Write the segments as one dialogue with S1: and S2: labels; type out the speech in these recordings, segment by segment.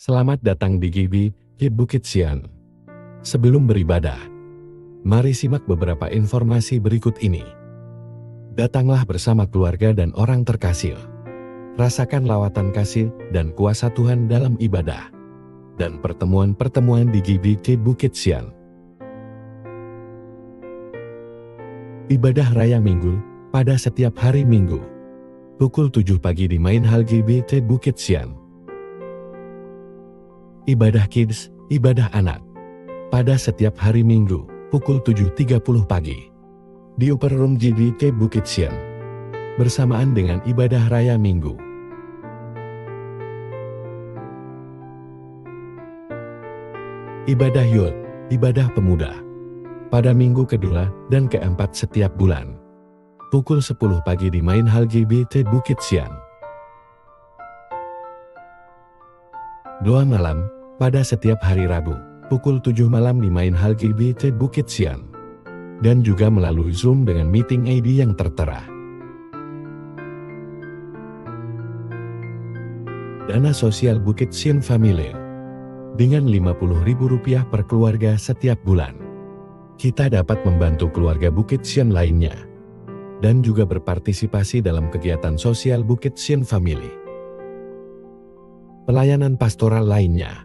S1: Selamat datang di GBI Bukit Sian. Sebelum beribadah, mari simak beberapa informasi berikut ini. Datanglah bersama keluarga dan orang terkasih. Rasakan lawatan kasih dan kuasa Tuhan dalam ibadah dan pertemuan-pertemuan di GBI Bukit Sian. Ibadah Raya Minggu pada setiap hari Minggu. Pukul 7 pagi di Main Hall GBI Bukit Sian. Ibadah Kids, ibadah anak. Pada setiap hari Minggu, pukul 7.30 pagi. Di Upper Room GBI Bukit Sian. Bersamaan dengan ibadah Raya Minggu. Ibadah Youth, ibadah pemuda. Pada minggu kedua dan keempat setiap bulan. Pukul 10 pagi di Main Hall GBI Bukit Sian. Doa malam, pada setiap hari Rabu, pukul 7 malam di Main Hall GBI Bukit Sian. Dan juga melalui Zoom dengan meeting ID yang tertera. Dana sosial Bukit Sian Family. Dengan Rp50.000 per keluarga setiap bulan. Kita dapat membantu keluarga Bukit Sian lainnya. Dan juga berpartisipasi dalam kegiatan sosial Bukit Sian Family. Pelayanan pastoral lainnya,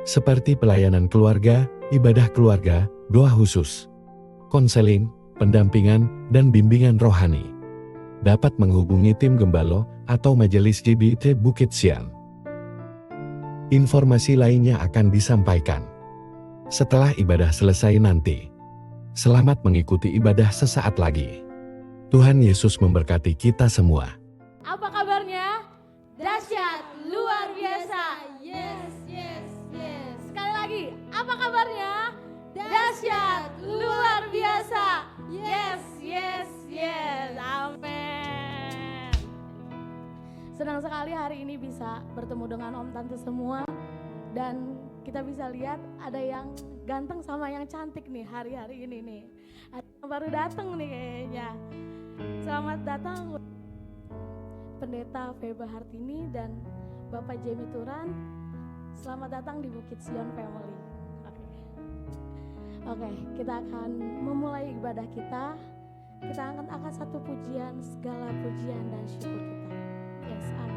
S1: seperti pelayanan keluarga, ibadah keluarga, doa khusus, konseling, pendampingan, dan bimbingan rohani. Dapat menghubungi tim Gembalo atau Majelis GBI Bukit Sian. Informasi lainnya akan disampaikan setelah ibadah selesai nanti. Selamat mengikuti ibadah sesaat lagi. Tuhan Yesus memberkati kita semua.
S2: Apa kabarnya? Dahsyat, luar biasa. Yes. Sekali lagi, apa kabarnya? Dahsyat, luar biasa. Yes. Amin. Senang sekali hari ini bisa bertemu dengan om tante semua. Dan kita bisa lihat ada yang ganteng sama yang cantik nih hari-hari ini nih. Ada yang baru datang nih kayaknya. Selamat datang Pendeta Feba Hartini dan Bapak Jamie Turan. Selamat datang di Bukit Sian Family. Oke, kita akan memulai ibadah kita. Kita angkat satu pujian, segala pujian dan syukur kita. Yes, amin.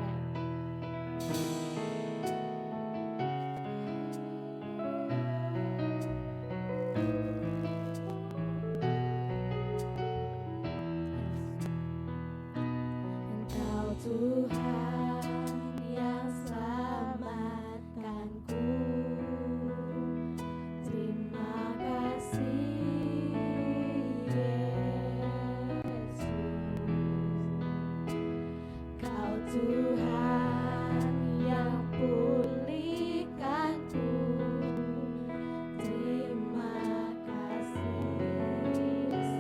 S2: Tuhan yang selamatkanku, terima kasih Yesus. Kau Tuhan yang pulihkanku, terima kasih Yesus.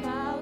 S2: Kau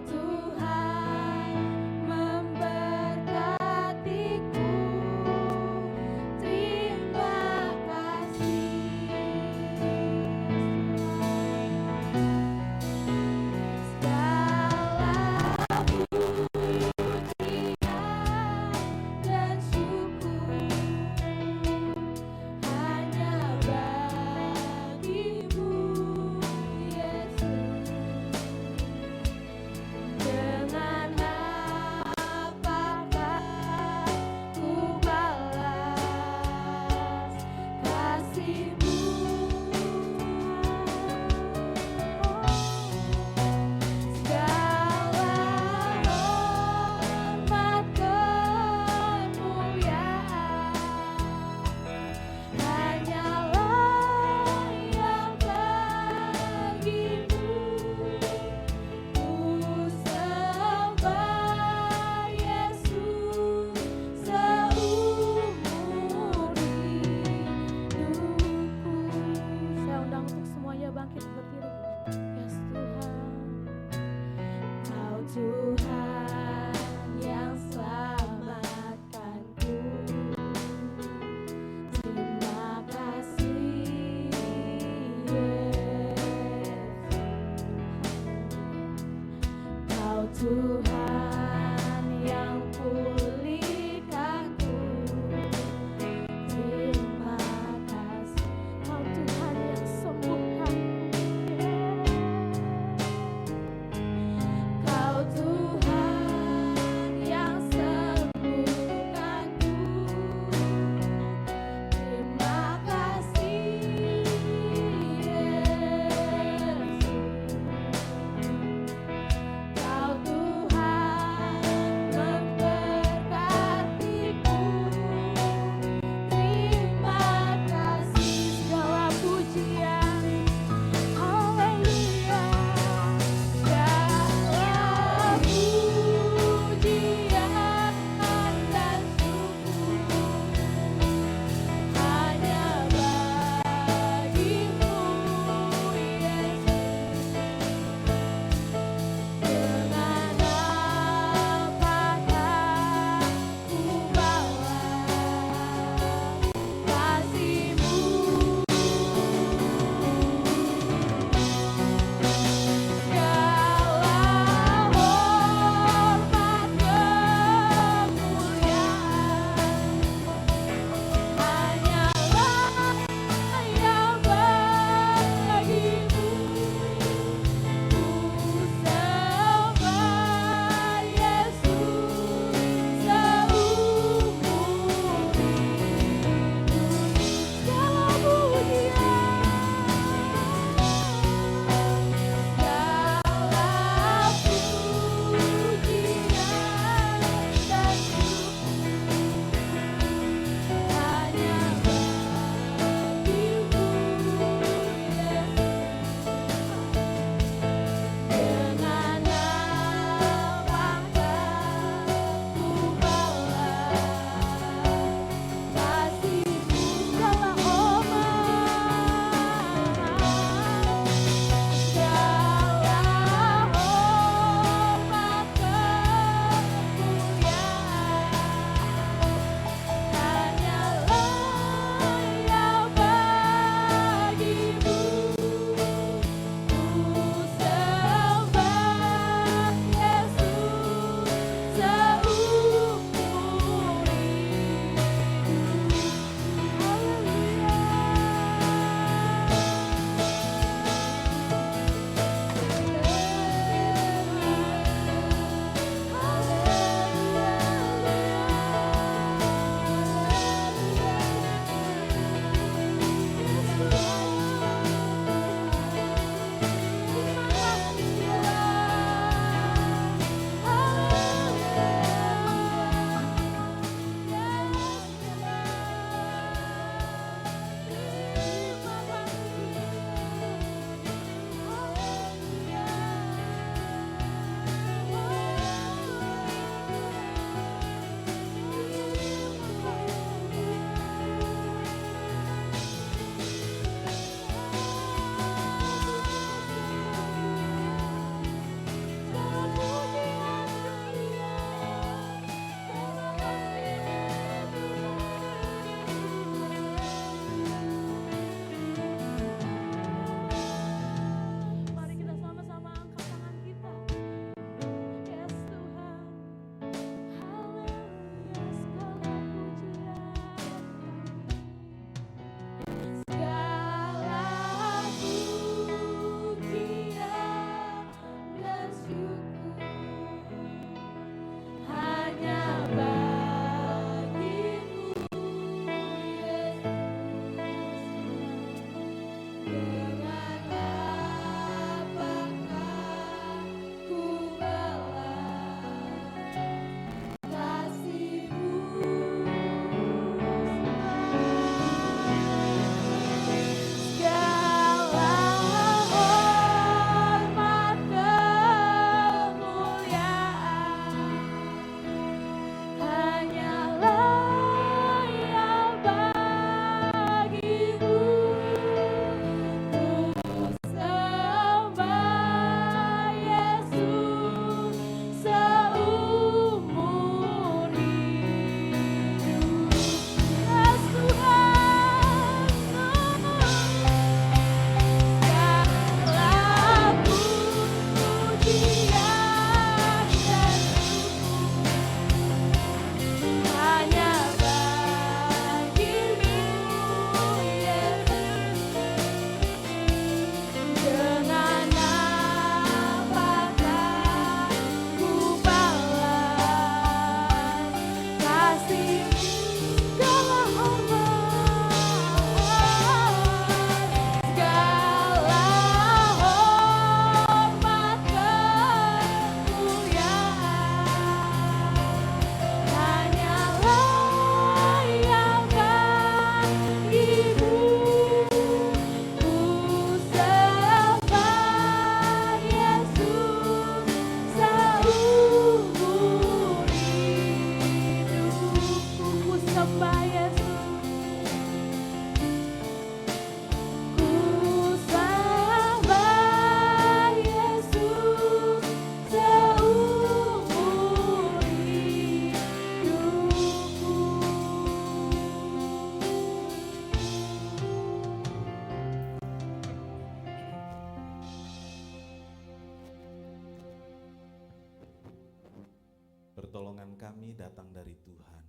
S3: kami datang dari Tuhan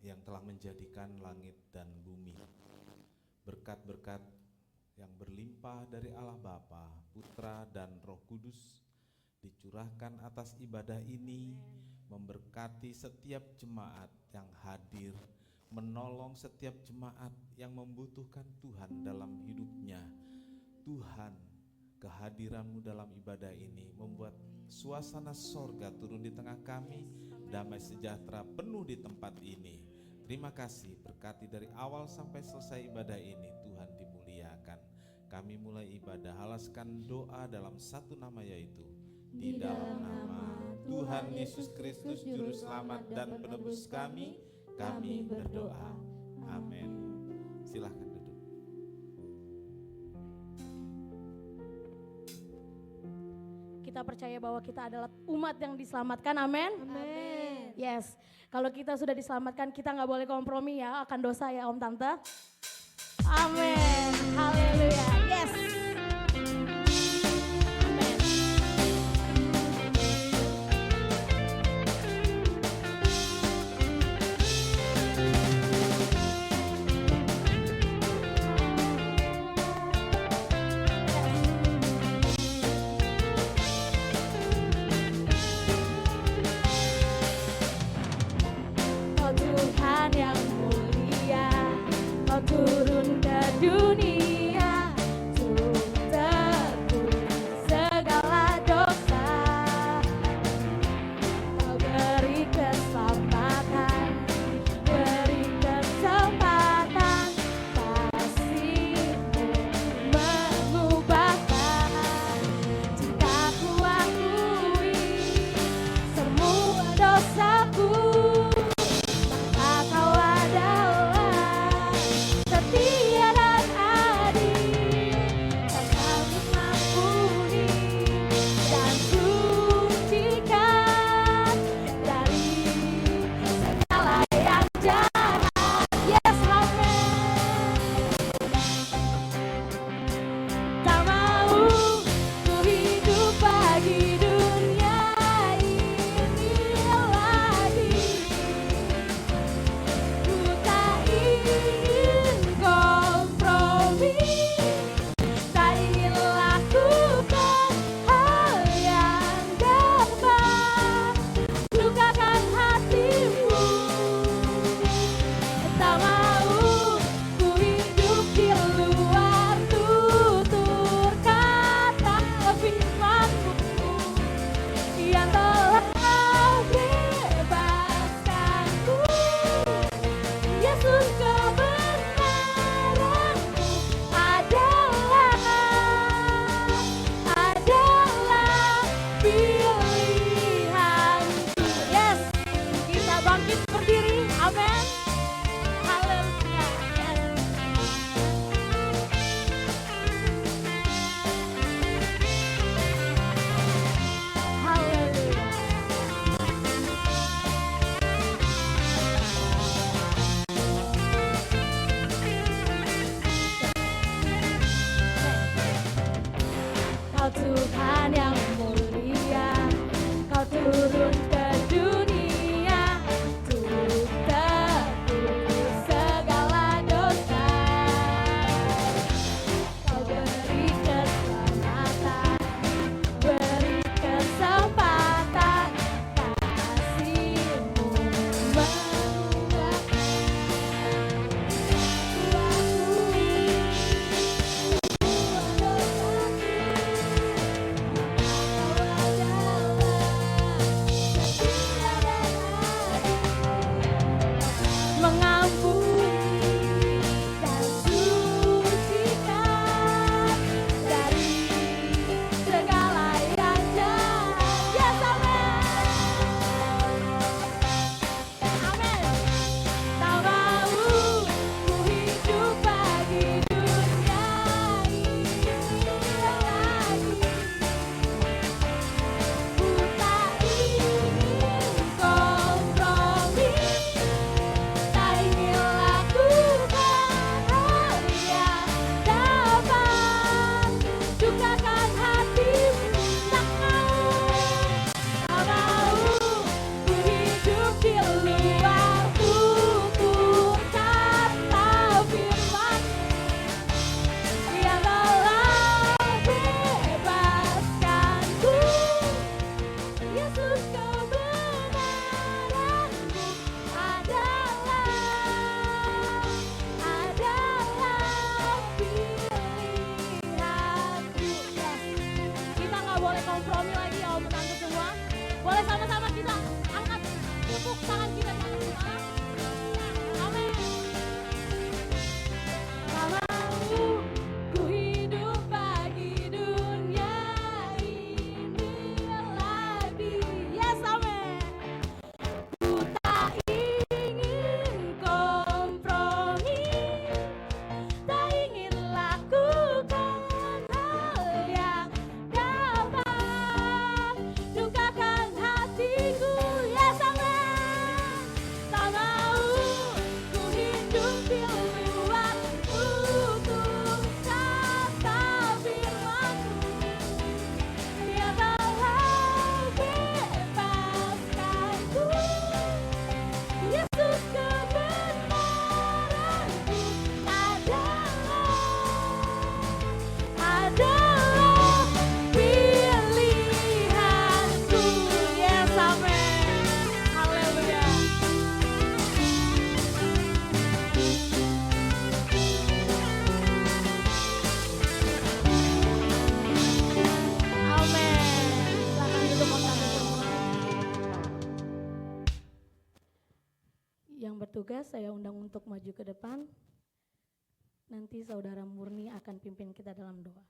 S3: yang telah menjadikan langit dan bumi. Berkat-berkat yang berlimpah dari Allah Bapa, Putra, dan Roh Kudus dicurahkan atas ibadah ini, memberkati setiap jemaat yang hadir, menolong setiap jemaat yang membutuhkan Tuhan dalam hidupnya. Tuhan, kehadiran-Mu dalam ibadah ini membuat suasana sorga turun di tengah kami, damai sejahtera penuh di tempat ini. Terima kasih, berkati dari awal sampai selesai ibadah ini, Tuhan dimuliakan. Kami mulai ibadah, halaskan doa dalam satu nama, yaitu di dalam nama Tuhan Yesus Kristus Juru Selamat dan Penebus kami berdoa. Amin. Silahkan duduk.
S2: Kita percaya bahwa kita adalah umat yang diselamatkan, amin?
S4: Amin.
S2: Yes, kalau kita sudah diselamatkan, kita nggak boleh kompromi ya akan dosa ya Om Tante. Amin, haleluya, yes. Amin. Oh Tuhan yang mulia, Kau turun ke dunia untuk tebus segala dosa. Kau beri keselamatan, beri kesempatan, kasih-Mu mengubahkan. Jika ku akui semua dosaku, maka Kau adalah setia dan adil. Kau mengampuni dan sucikan dari segala yang jahat. Yes, amen. Tak mau ku hidup bagi dunia ini lagi. Ku tak ingin kompromi, tak ingin lakukan hal yang dapat lukakan hatimu. Tak mau ku hidup di luar tutur kata firman-Mu yang telah bebaskanku. Yesus, kebenaran-Mu adalah pilihanku. Yes, kita bangkit berdiri, amin. Haleluya, yes. Haleluya. Kau Tuhan yang mulia, Kau turun ke dunia untuk tebus segala dosa. Kau beri keselamatan, beri kesempatan, kasih-Mu mengubahkan. Ku akui semua dosaku, Kau adalah setia dan adil. Mengampuni dan sucikan dari segala yang jahat. Yes, amin. Amin. Tak mau ku hidup bagi dunia ini lagi. Ku tak ingin kompromi, tak yang bertugas saya undang untuk maju ke depan. Nanti saudara Murni akan pimpin kita dalam doa.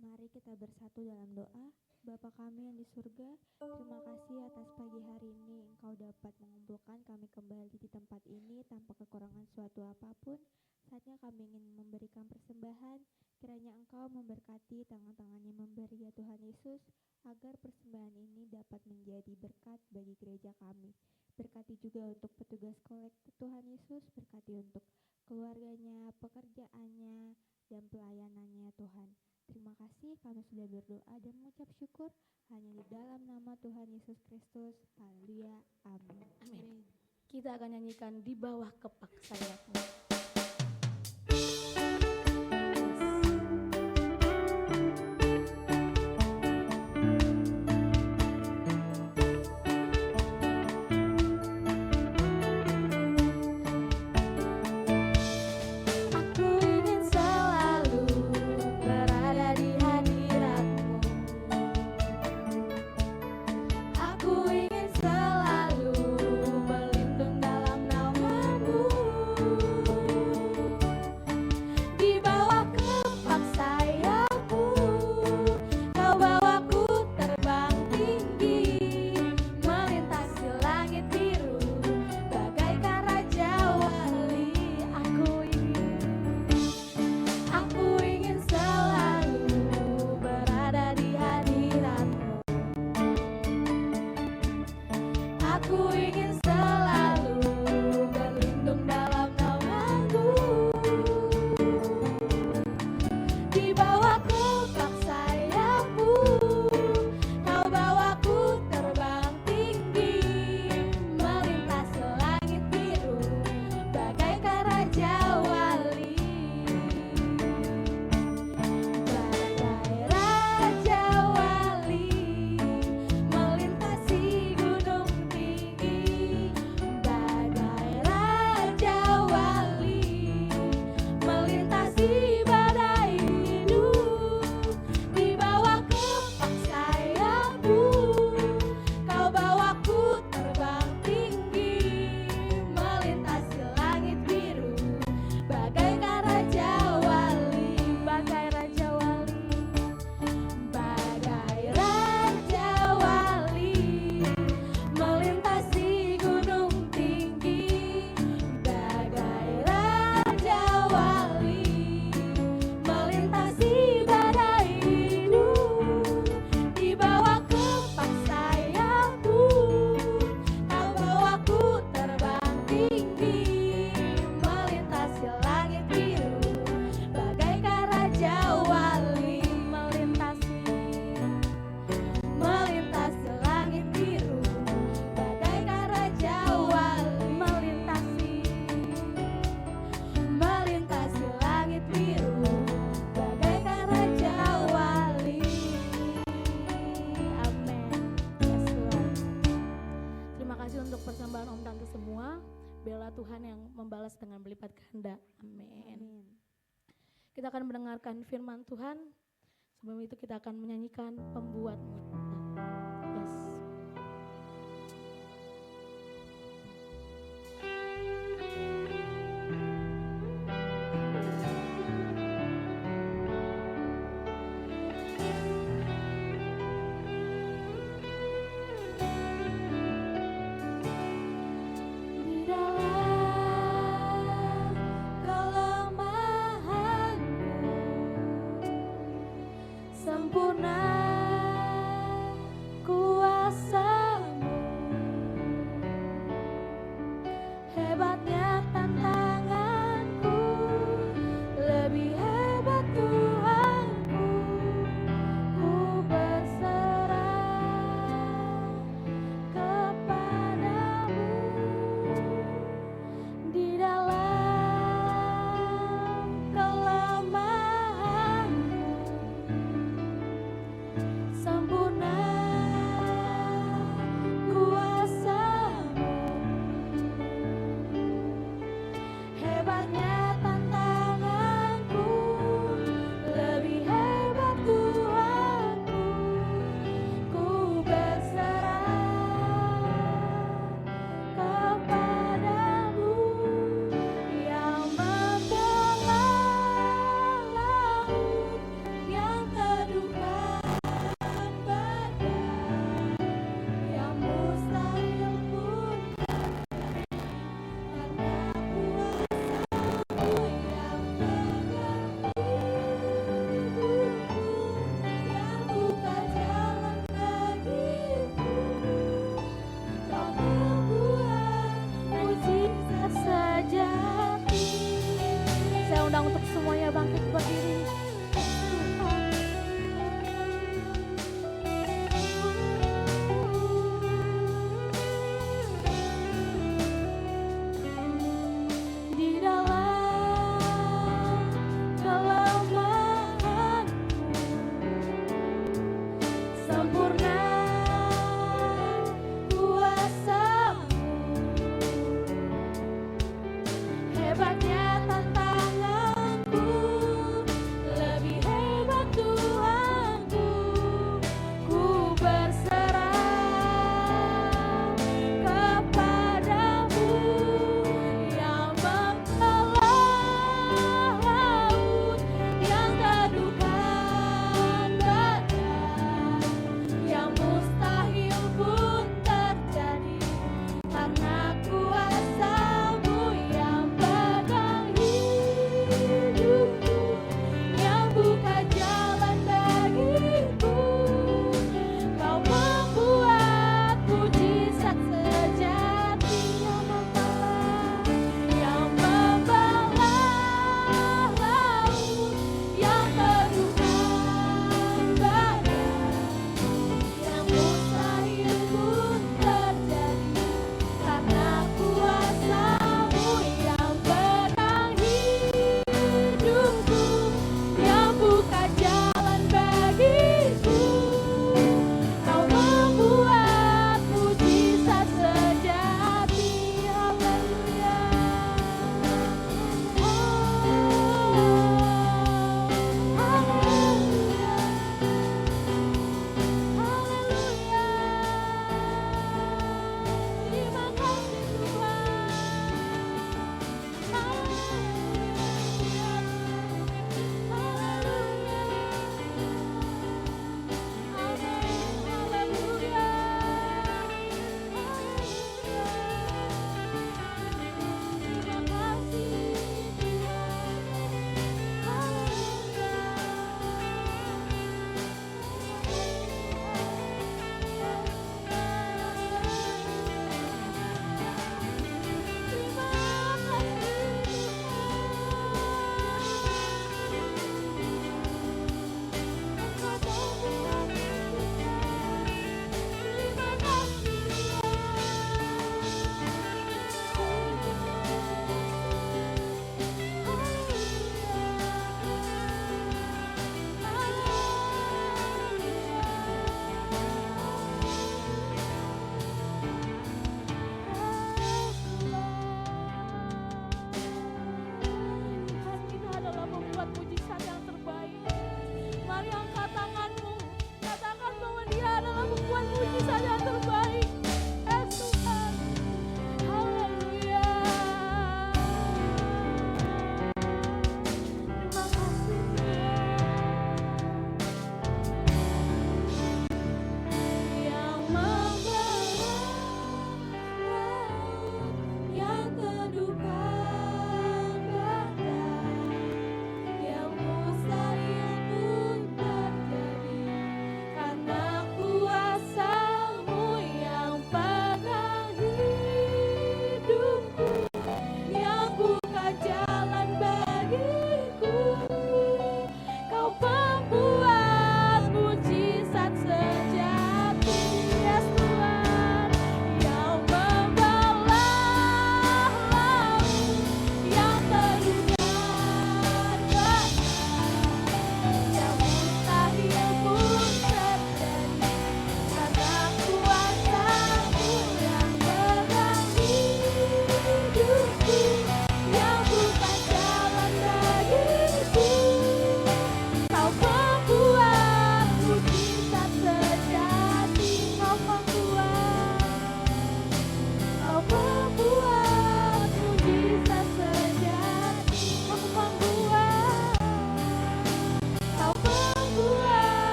S4: Mari kita bersatu dalam doa. Bapa kami yang di surga, terima kasih atas pagi hari ini Engkau dapat mengumpulkan kami kembali di tempat ini tanpa kekurangan suatu apapun. Saatnya kami ingin memberikan persembahan, kiranya Engkau memberkati tangan-tangannya memberi ya Tuhan Yesus, agar persembahan ini dapat menjadi berkat bagi gereja kami. Berkati juga untuk petugas kolektif Tuhan Yesus, berkati untuk keluarganya, pekerjaannya, dan pelayanannya Tuhan. Terima kasih kami sudah berdoa dan mengucap syukur hanya di dalam nama Tuhan Yesus Kristus. Haleluya. Amin.
S2: Amin. Kita akan nyanyikan Di Bawah Kepak Sayapmu. Kita akan mendengarkan firman Tuhan. Sebelum itu kita akan menyanyikan Pembuatmu. Yes.
S4: Sempurna ku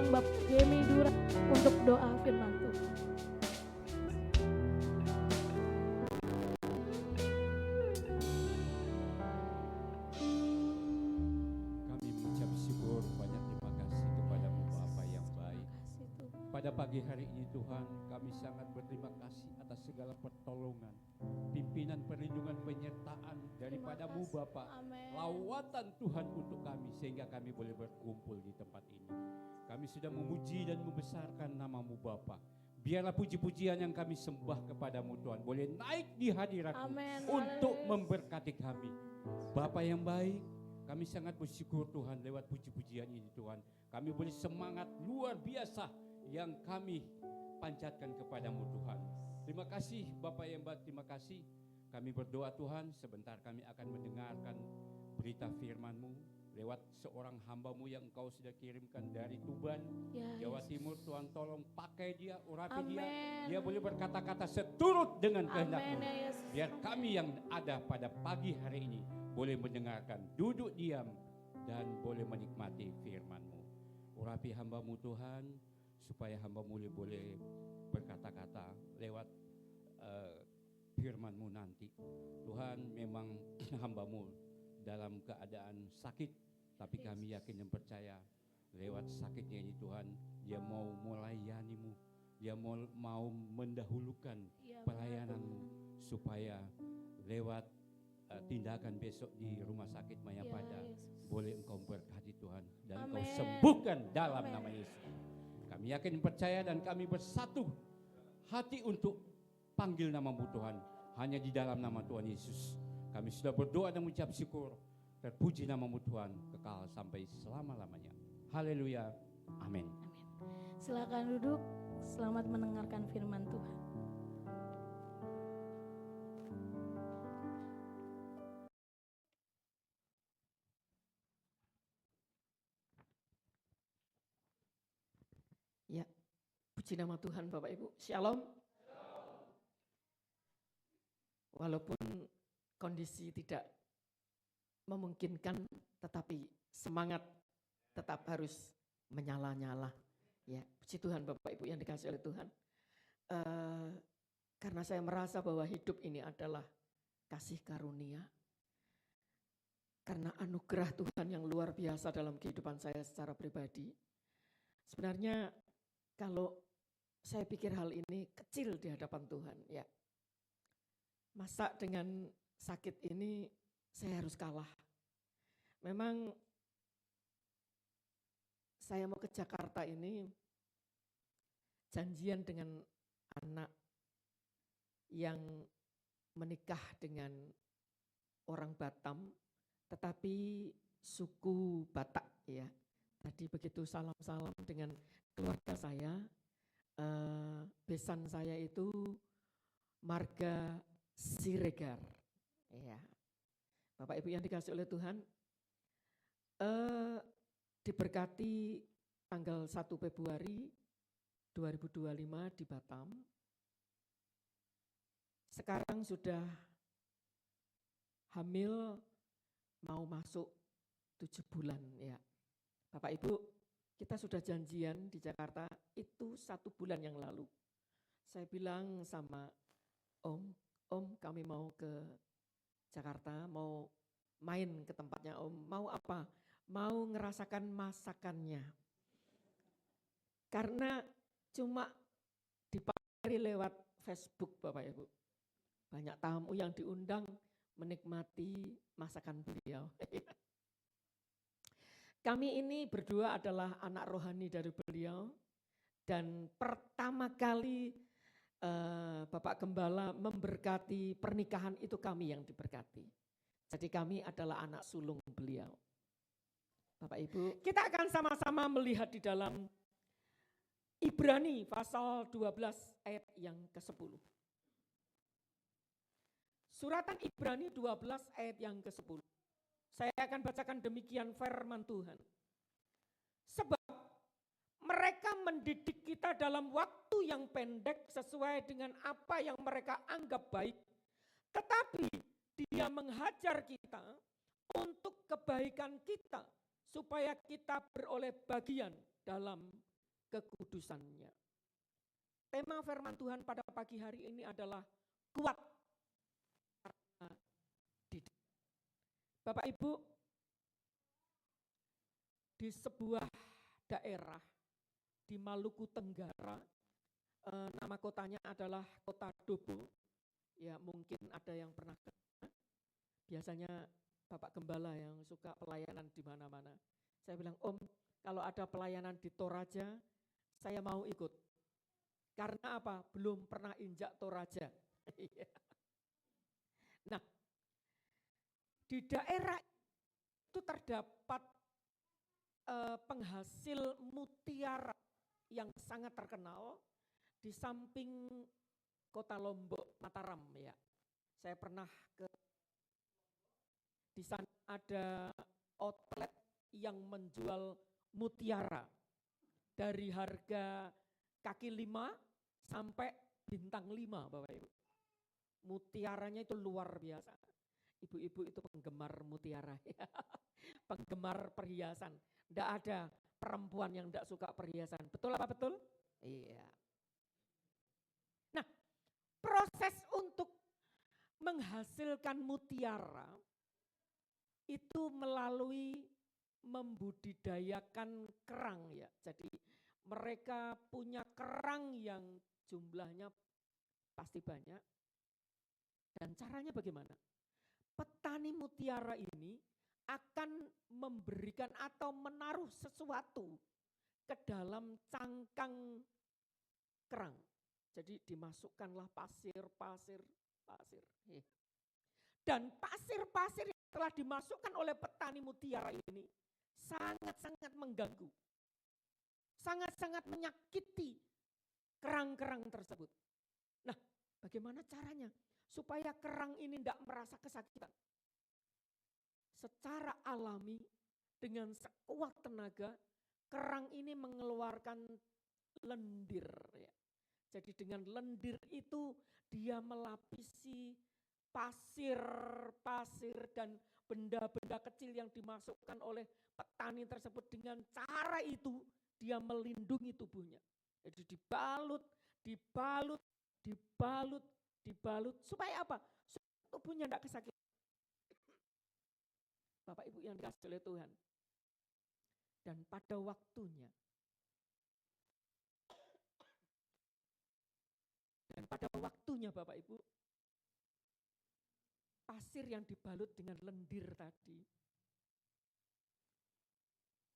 S2: Bapak Jemi Dura untuk doa firman Tuhan.
S5: Kami mengucap syukur, banyak terima kasih kepadamu Bapa yang baik. Pada pagi hari ini Tuhan, kami sangat berterima kasih atas segala pertolongan, pimpinan, perlindungan, penyertaan daripadamu Bapa.
S2: Amin.
S5: Lawatan Tuhan untuk kami sehingga kami boleh berkumpul di tempat ini. Kami sudah memuji dan membesarkan namamu Bapa. Biarlah puji-pujian yang kami sembah kepadamu Tuhan boleh naik di hadiratmu
S2: Amin.
S5: untuk
S2: Haleluya.
S5: memberkati kami. Bapa yang baik, kami sangat bersyukur Tuhan lewat puji-pujian ini Tuhan. Kami boleh semangat luar biasa yang kami panjatkan kepadamu Tuhan. Terima kasih Bapak yang baik, terima kasih. Kami berdoa Tuhan, sebentar kami akan mendengarkan berita firman-Mu lewat seorang hamba-Mu yang Engkau sudah kirimkan dari Tuban,
S2: Ya,
S5: Jawa
S2: Yesus.
S5: Timur. Tuhan tolong pakai dia, urapi dia.
S2: Amin.
S5: Dia boleh berkata-kata seturut dengan kehendak-Mu.
S2: Amin ya Yesus.
S5: Biar kami yang ada pada pagi hari ini boleh mendengarkan, duduk diam, dan boleh menikmati firman-Mu. Urapi hamba-Mu Tuhan, supaya hamba-Mu boleh berkata-kata lewat firman-Mu nanti. Tuhan, memang hamba-Mu dalam keadaan sakit, tapi kami yakin dan percaya lewat sakitnya ini Tuhan, dia mau melayani-Mu, dia mau mendahulukan
S2: Ya,
S5: pelayanan-Mu, supaya lewat tindakan besok di rumah sakit
S2: Ya,
S5: Mayapada
S2: Yesus.
S5: boleh Engkau berkati Tuhan dan Engkau
S2: Amin.
S5: sembuhkan dalam
S2: Amin.
S5: nama Yesus. Kami yakin percaya dan kami bersatu hati untuk panggil nama-Mu Tuhan, hanya di dalam nama Tuhan Yesus. Kami sudah berdoa dan mengucap syukur. Terpuji nama-Mu Tuhan kekal sampai selama-lamanya. Haleluya. Amin.
S2: Amin. Silakan duduk. Selamat mendengarkan firman Tuhan.
S6: Ya, puji nama Tuhan Bapak Ibu. Shalom. Walaupun kondisi tidak memungkinkan, tetapi semangat tetap harus menyala-nyala. Ya, puji Tuhan Bapak Ibu yang dikasihi oleh Tuhan. Karena saya merasa bahwa hidup ini adalah kasih karunia. Karena anugerah Tuhan yang luar biasa dalam kehidupan saya secara pribadi. Sebenarnya kalau saya pikir hal ini kecil di hadapan Tuhan, ya. Masa dengan sakit ini saya harus kalah. Memang saya mau ke Jakarta ini janjian dengan anak yang menikah dengan orang Batam, tetapi suku Batak ya. Tadi begitu salam-salam dengan keluarga saya, besan saya itu marga Siregar. Ya. Bapak Ibu yang dikasih oleh Tuhan, diberkati tanggal 1 Februari 2025 di Batam. Sekarang sudah hamil, mau masuk 7 bulan ya. Bapak Ibu, kita sudah janjian di Jakarta itu 1 bulan yang lalu. Saya bilang sama Om kami mau ke Jakarta, mau main ke tempatnya Om. Mau apa? Mau ngerasakan masakannya. Karena cuma dipari lewat Facebook Bapak Ibu. Banyak tamu yang diundang menikmati masakan beliau. Kami ini berdua adalah anak rohani dari beliau. Dan pertama kali Bapak Gembala memberkati pernikahan itu kami yang diberkati. Jadi kami adalah anak sulung beliau. Bapak Ibu, kita akan sama-sama melihat di dalam Ibrani pasal 12 ayat yang ke-10. Suratan Ibrani 12 ayat yang ke-10. Saya akan bacakan demikian firman Tuhan. Sebab mereka mendidik kita dalam waktu yang pendek sesuai dengan apa yang mereka anggap baik. Tetapi Dia menghajar kita untuk kebaikan kita supaya kita beroleh bagian dalam kekudusannya. Tema firman Tuhan pada pagi hari ini adalah kuat karena di Bapak Ibu, di sebuah daerah di Maluku Tenggara, nama kotanya adalah Kota Dobo. Ya mungkin ada yang pernah kenal. Biasanya Bapak Gembala yang suka pelayanan di mana-mana. Saya bilang, Om, kalau ada pelayanan di Toraja, saya mau ikut. Karena apa? Belum pernah injak Toraja. Nah, di daerah itu terdapat penghasil mutiara yang sangat terkenal di samping Kota Lombok, Mataram ya. Saya pernah di sana ada outlet yang menjual mutiara dari harga kaki 5 sampai bintang 5 Bapak Ibu. Mutiaranya itu luar biasa. Ibu-ibu itu penggemar mutiara, penggemar perhiasan. Tidak ada perempuan yang tidak suka perhiasan. Betul apa betul? Iya. Nah, proses untuk menghasilkan mutiara itu melalui membudidayakan kerang ya. Jadi mereka punya kerang yang jumlahnya pasti banyak. Dan caranya bagaimana? Petani mutiara ini akan memberikan atau menaruh sesuatu ke dalam cangkang kerang. Jadi dimasukkanlah pasir. Dan pasir-pasir yang telah dimasukkan oleh petani mutiara ini sangat-sangat mengganggu. Sangat-sangat menyakiti kerang-kerang tersebut. Nah, bagaimana caranya? Supaya kerang ini tidak merasa kesakitan. Secara alami, dengan sekuat tenaga, kerang ini mengeluarkan lendir. Ya. Jadi dengan lendir itu dia melapisi pasir dan benda-benda kecil yang dimasukkan oleh petani tersebut. Dengan cara itu dia melindungi tubuhnya. Jadi dibalut, supaya apa? Supaya tubuhnya tidak kesakitan. Bapak Ibu yang dikasihi oleh Tuhan. Dan pada waktunya Bapak Ibu, pasir yang dibalut dengan lendir tadi,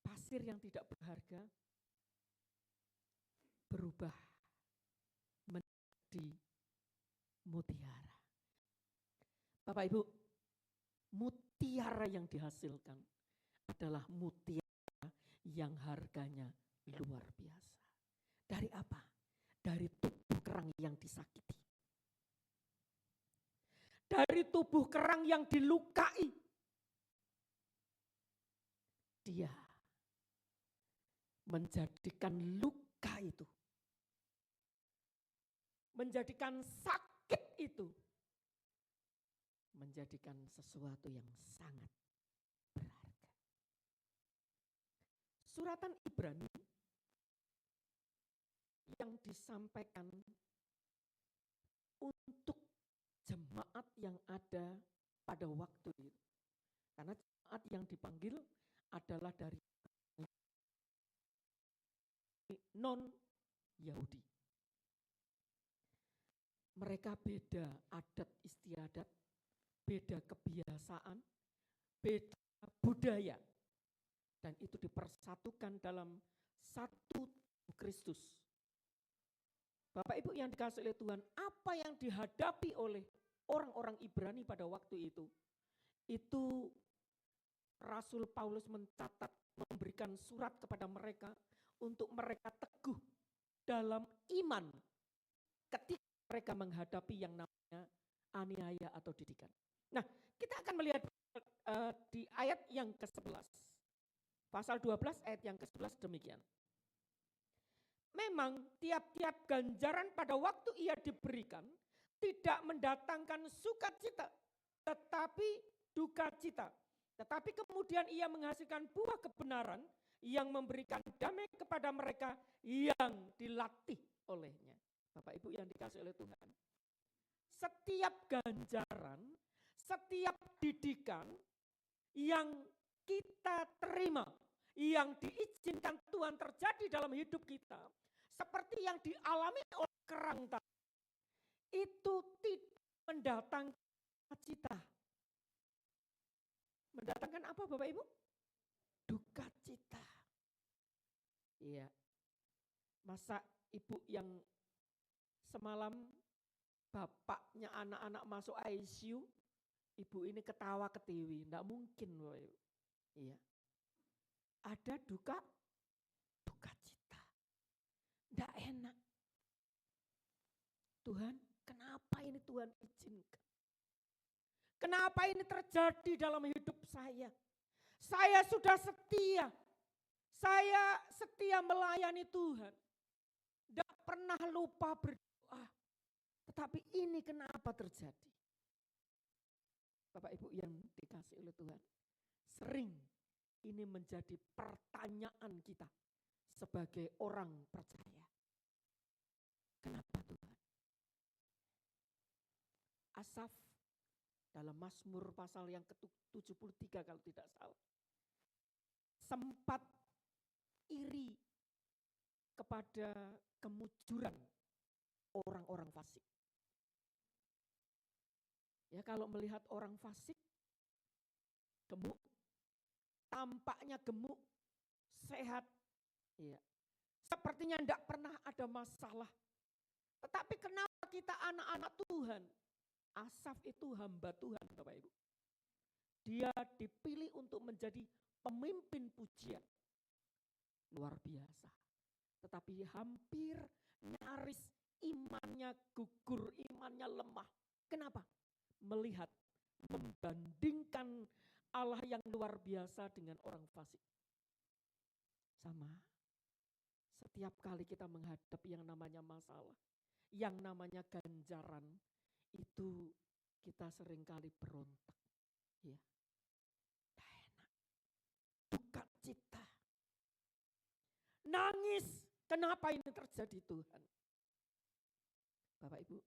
S6: pasir yang tidak berharga, berubah menjadi mutiara. Bapak Ibu, mutiara yang dihasilkan adalah mutiara yang harganya luar biasa. Dari apa? Dari tubuh kerang yang disakiti. Dari tubuh kerang yang dilukai. Dia menjadikan luka itu, menjadikan sakit itu, menjadikan sesuatu yang sangat berharga. Suratan Ibrani yang disampaikan untuk jemaat yang ada pada waktu itu. Karena jemaat yang dipanggil adalah dari non-Yahudi. Mereka beda adat istiadat, beda kebiasaan, beda budaya. Dan itu dipersatukan dalam satu Kristus. Bapak Ibu yang dikasihi oleh Tuhan, apa yang dihadapi oleh orang-orang Ibrani pada waktu itu Rasul Paulus mencatat, memberikan surat kepada mereka untuk mereka teguh dalam iman ketika mereka menghadapi yang namanya aniaya atau didikan. Nah, kita akan melihat di ayat yang ke-11. Pasal 12 ayat yang ke-11 demikian. Memang tiap-tiap ganjaran pada waktu ia diberikan tidak mendatangkan sukacita, tetapi duka cita. Tetapi kemudian ia menghasilkan buah kebenaran yang memberikan damai kepada mereka yang dilatih olehnya. Bapak Ibu yang dikasih oleh Tuhan. Setiap ganjaran, setiap didikan yang kita terima, yang diizinkan Tuhan terjadi dalam hidup kita, seperti yang dialami oleh kerang tadi, itu tidak mendatangkan cita. Mendatangkan apa Bapak Ibu? Duka cita. Iya. Masa ibu yang semalam bapaknya anak-anak masuk ICU, ibu ini ketawa ketiwi, enggak mungkin Bapak Ibu. Iya. Ada duka cita. Enggak enak. Tuhan, kenapa ini Tuhan izinkan? Kenapa ini terjadi dalam hidup saya? Saya sudah setia. Saya setia melayani Tuhan. Tidak pernah lupa berdoa. Tetapi ini kenapa terjadi? Bapak Ibu yang dikasih oleh Tuhan. Sering ini menjadi pertanyaan kita sebagai orang percaya. Kenapa Tuhan? Asaf dalam Mazmur pasal yang ke-73 kalau tidak salah. Sempat iri kepada kemujuran orang-orang fasik. Ya kalau melihat orang fasik, gemuk, tampaknya gemuk, sehat, ya. Sepertinya tidak pernah ada masalah. Tetapi kenapa kita anak-anak Tuhan? Asaf itu hamba Tuhan Bapak Ibu. Dia dipilih untuk menjadi pemimpin pujian. Luar biasa. Tetapi hampir nyaris imannya gugur, imannya lemah. Kenapa? Melihat, membandingkan Allah yang luar biasa dengan orang fasik. Sama. Setiap kali kita menghadapi yang namanya masalah, yang namanya ganjaran, itu kita seringkali berontak. Ya. Tak enak. Duka cita. Nangis. Kenapa ini terjadi Tuhan? Bapak Ibu,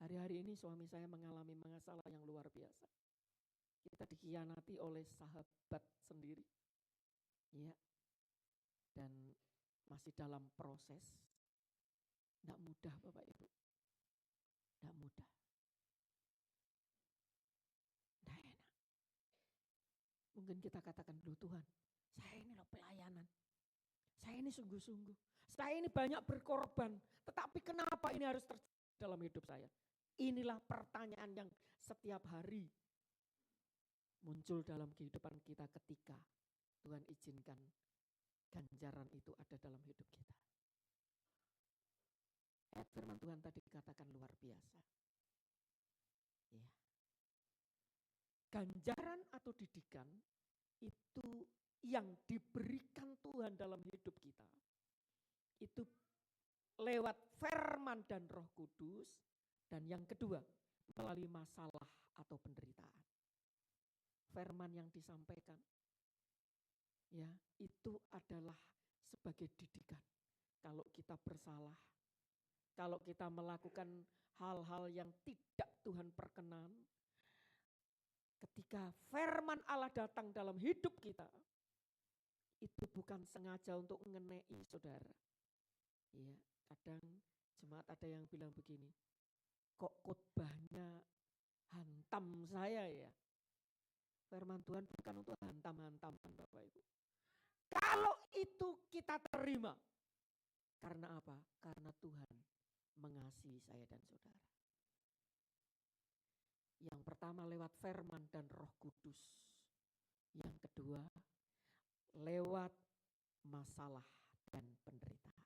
S6: hari-hari ini suami saya mengalami masalah yang luar biasa. Kita dikhianati oleh sahabat sendiri. Ya. Dan masih dalam proses. Tidak mudah Bapak Ibu. Tidak mudah. Tidak enak. Mungkin kita katakan dulu Tuhan, saya ini loh pelayanan. Saya ini sungguh-sungguh. Saya ini banyak berkorban. Tetapi kenapa ini harus terjadi dalam hidup saya? Inilah pertanyaan yang setiap hari muncul dalam kehidupan kita ketika Tuhan izinkan ganjaran itu ada dalam hidup kita. Ayat firman Tuhan tadi dikatakan luar biasa. Ya. Ganjaran atau didikan itu yang diberikan Tuhan dalam hidup kita. Itu lewat firman dan Roh Kudus. Dan yang kedua, melalui masalah atau penderitaan. Firman yang disampaikan, ya itu adalah sebagai didikan. Kalau kita bersalah, kalau kita melakukan hal-hal yang tidak Tuhan perkenan, ketika firman Allah datang dalam hidup kita, itu bukan sengaja untuk mengenai saudara. Ya, kadang jemaat ada yang bilang begini, kok khotbahnya hantam saya ya? Firman Tuhan bukan untuk hantam-hantaman Bapak Ibu. Kalau itu kita terima, karena apa? Karena Tuhan mengasihi saya dan saudara. Yang pertama lewat firman dan Roh Kudus. Yang kedua lewat masalah dan penderitaan.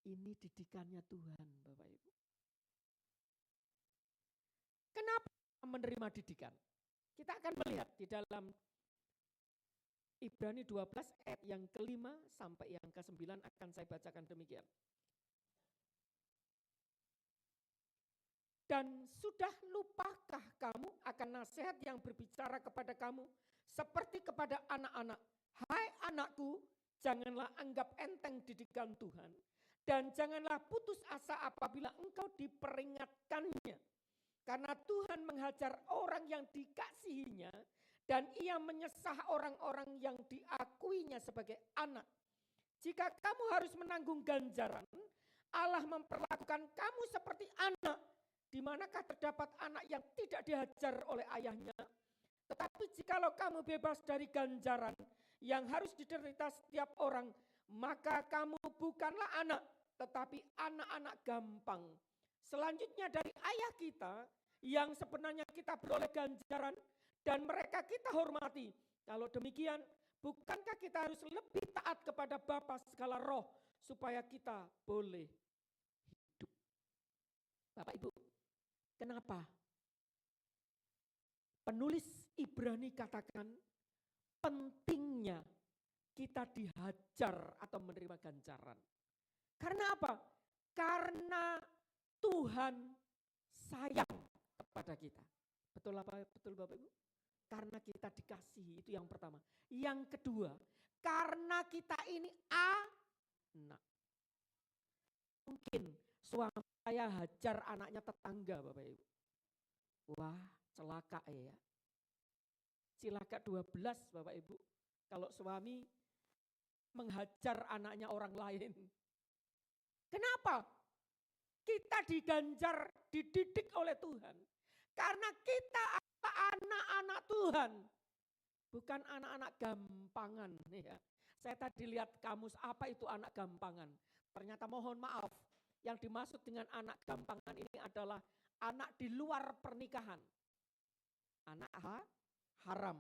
S6: Ini didikannya Tuhan Bapak Ibu. Kenapa menerima didikan? Kita akan melihat di dalam Ibrani 12 ayat yang ke-5 sampai yang ke-9 akan saya bacakan demikian. Dan sudah lupakah kamu akan nasihat yang berbicara kepada kamu seperti kepada anak-anak? Hai anakku, janganlah anggap enteng didikan Tuhan. Dan janganlah putus asa apabila engkau diperingatkannya. Karena Tuhan menghajar orang yang dikasihinya dan ia menyesah orang-orang yang diakuinya sebagai anak. Jika kamu harus menanggung ganjaran, Allah memperlakukan kamu seperti anak. Di manakah terdapat anak yang tidak dihajar oleh ayahnya? Tetapi jikalau kamu bebas dari ganjaran yang harus diderita setiap orang, maka kamu bukanlah anak, tetapi anak-anak gampang. Selanjutnya dari ayah kita, yang sebenarnya kita beroleh ganjaran, dan mereka kita hormati. Kalau demikian, bukankah kita harus lebih taat kepada Bapa segala roh, supaya kita boleh hidup. Bapak Ibu, kenapa penulis Ibrani katakan pentingnya kita dihajar atau menerima ganjaran? Karena apa? Karena Tuhan sayang kepada kita. Betul apa? Betul Bapak Ibu? Karena kita dikasihi, itu yang pertama. Yang kedua, karena kita ini anak. Mungkin suami saya hajar anaknya tetangga Bapak Ibu. Wah, celaka ya. Cilaka 12 Bapak Ibu. Kalau suami menghajar anaknya orang lain. Kenapa? Kita diganjar, dididik oleh Tuhan. Karena kita adalah anak-anak Tuhan. Bukan anak-anak gampangan. Ya. Saya tadi lihat kamus, apa itu anak gampangan. Ternyata mohon maaf, yang dimaksud dengan anak gampangan ini adalah anak di luar pernikahan. Anak haram.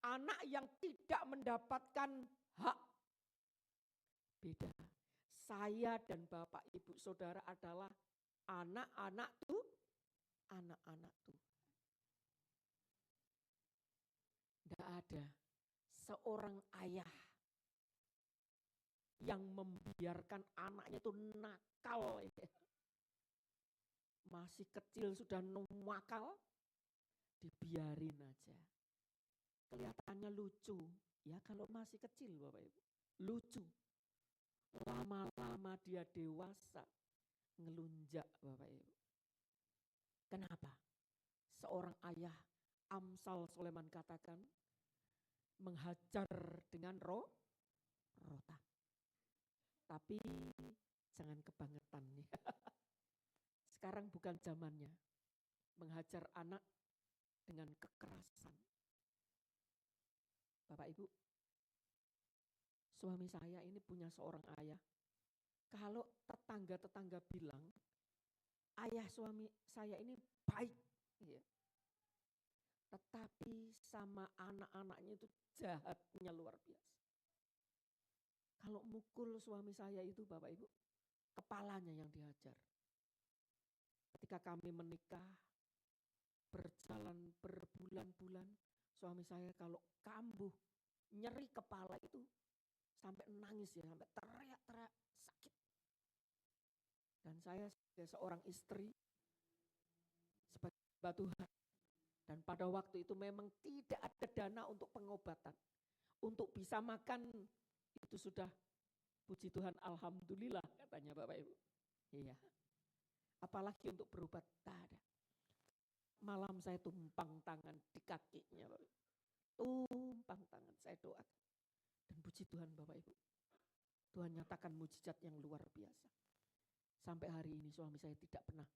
S6: Anak yang tidak mendapatkan hak. Beda. Saya dan Bapak Ibu Saudara adalah anak-anak Tuhan. Tidak ada seorang ayah yang membiarkan anaknya itu nakal. Ya. Masih kecil sudah nakal, dibiarin aja. Kelihatannya lucu. Ya kalau masih kecil Bapak Ibu, lucu. Lama-lama dia dewasa, ngelunjak Bapak Ibu. Kenapa? Seorang ayah, Amsal Sulaiman katakan, menghajar dengan rota. Tapi jangan kebangetan nih. Sekarang bukan zamannya menghajar anak dengan kekerasan. Bapak Ibu, suami saya ini punya seorang ayah. Kalau tetangga-tetangga bilang, ayah suami saya ini baik. Ya. Tetapi sama anak-anaknya itu jahatnya luar biasa. Kalau mukul suami saya itu Bapak Ibu, kepalanya yang dihajar. Ketika kami menikah, berjalan berbulan-bulan, suami saya kalau kambuh, nyeri kepala itu, sampai nangis ya, sampai teriak-teriak sakit. Dan saya sebagai seorang istri, sebagai hamba Tuhan, dan pada waktu itu memang tidak ada dana untuk pengobatan. Untuk bisa makan, itu sudah puji Tuhan, alhamdulillah katanya Bapak Ibu. Iya. Apalagi untuk berobat, tak ada. Malam saya tumpang tangan di kakinya Bapak Ibu. Tumpang tangan, saya doakan. Dan puji Tuhan Bapak Ibu. Tuhan nyatakan mujizat yang luar biasa. Sampai hari ini suami saya tidak pernah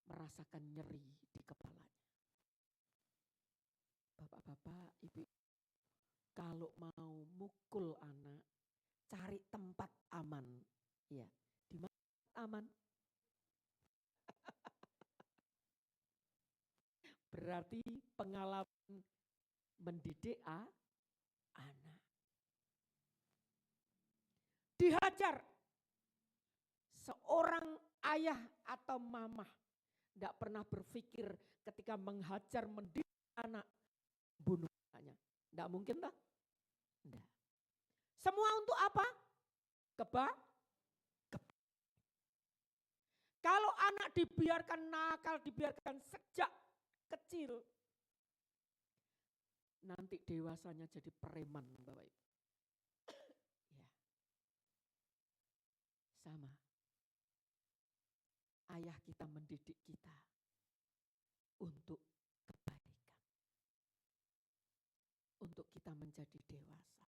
S6: merasakan nyeri di kepalanya. Bapak-bapak, ibu, kalau mau mukul anak, cari tempat aman. Ya, di mana aman? Berarti pengalaman mendidik anak. Dihajar. Seorang ayah atau mama tidak pernah berpikir ketika menghajar mendidik anak, bunuh anaknya. Tidak mungkin tak? Tidak. Semua untuk apa? Kalau anak dibiarkan nakal, dibiarkan sejak kecil, nanti dewasanya jadi preman Bapak Ibu. pertama, ayah kita mendidik kita untuk kebaikan, untuk kita menjadi dewasa.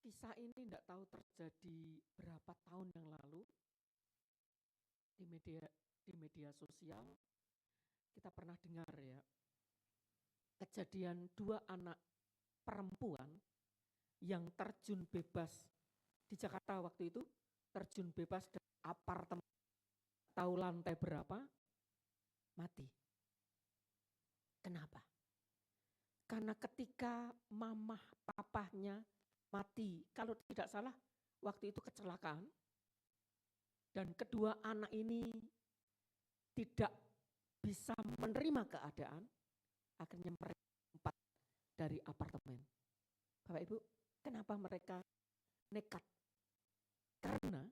S6: Kisah ini tidak tahu terjadi berapa tahun yang lalu di media sosial. Kita pernah dengar ya, kejadian 2 anak perempuan yang terjun bebas di Jakarta waktu itu, terjun bebas dari apartemen, tahu lantai berapa, mati. Kenapa? Karena ketika mamah papahnya mati, kalau tidak salah waktu itu kecelakaan, dan kedua anak ini tidak bisa menerima keadaan, akhirnya mereka lompat dari apartemen. Bapak Ibu, kenapa mereka nekat? Karena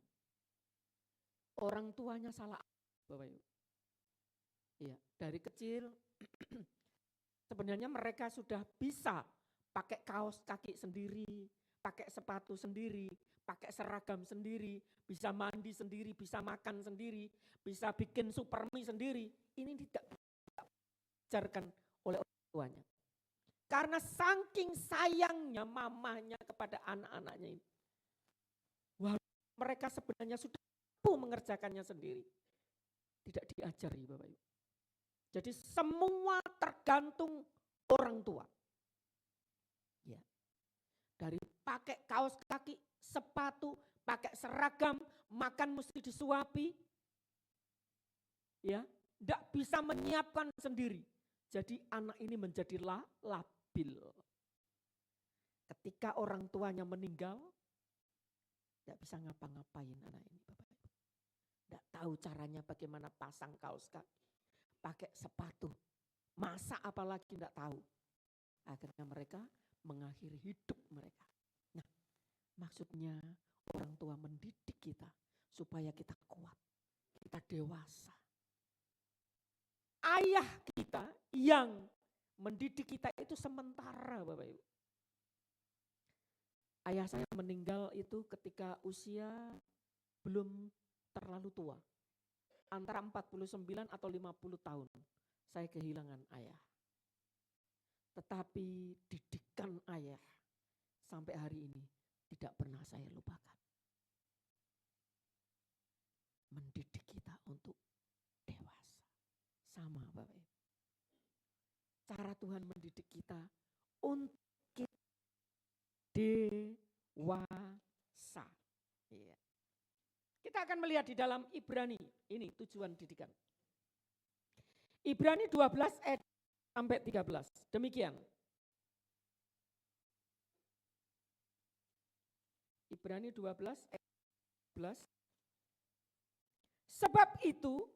S6: orang tuanya salah, Bapak Ibu. Iya, dari kecil sebenarnya mereka sudah bisa pakai kaos kaki sendiri, pakai sepatu sendiri, pakai seragam sendiri, bisa mandi sendiri, bisa makan sendiri, bisa bikin super mie sendiri. Ini tidak diajarkan oleh orang tuanya. Karena saking sayangnya mamanya kepada anak-anaknya ini. Wah, mereka sebenarnya sudah mampu mengerjakannya sendiri. Tidak diajari Bapak Ibu. Jadi semua tergantung orang tua. Ya. Dari pakai kaos kaki, sepatu, pakai seragam, makan mesti disuapi. Ya, tidak bisa menyiapkan sendiri. Jadi anak ini menjadi labil. Ketika orang tuanya meninggal, tidak bisa ngapa-ngapain anak ini Bapak Ibu. Tidak tahu caranya bagaimana pasang kaos kaki, pakai sepatu, masak apalagi tidak tahu. Akhirnya mereka mengakhiri hidup mereka. Nah, maksudnya orang tua mendidik kita supaya kita kuat, kita dewasa. Ayah kita yang mendidik kita itu sementara Bapak Ibu. Ayah saya meninggal itu ketika usia belum terlalu tua. Antara 49 atau 50 tahun saya kehilangan ayah. Tetapi didikan ayah sampai hari ini tidak pernah saya lupakan. Mendidik kita untuk dewasa. Sama Bapak Ibu. Cara Tuhan mendidik kita untuk kita dewasa. Iya. Kita akan melihat di dalam Ibrani, ini tujuan didikan. Ibrani 12 ayat sampai 13. Demikian. Ibrani 12 ayat 13. Sebab itu,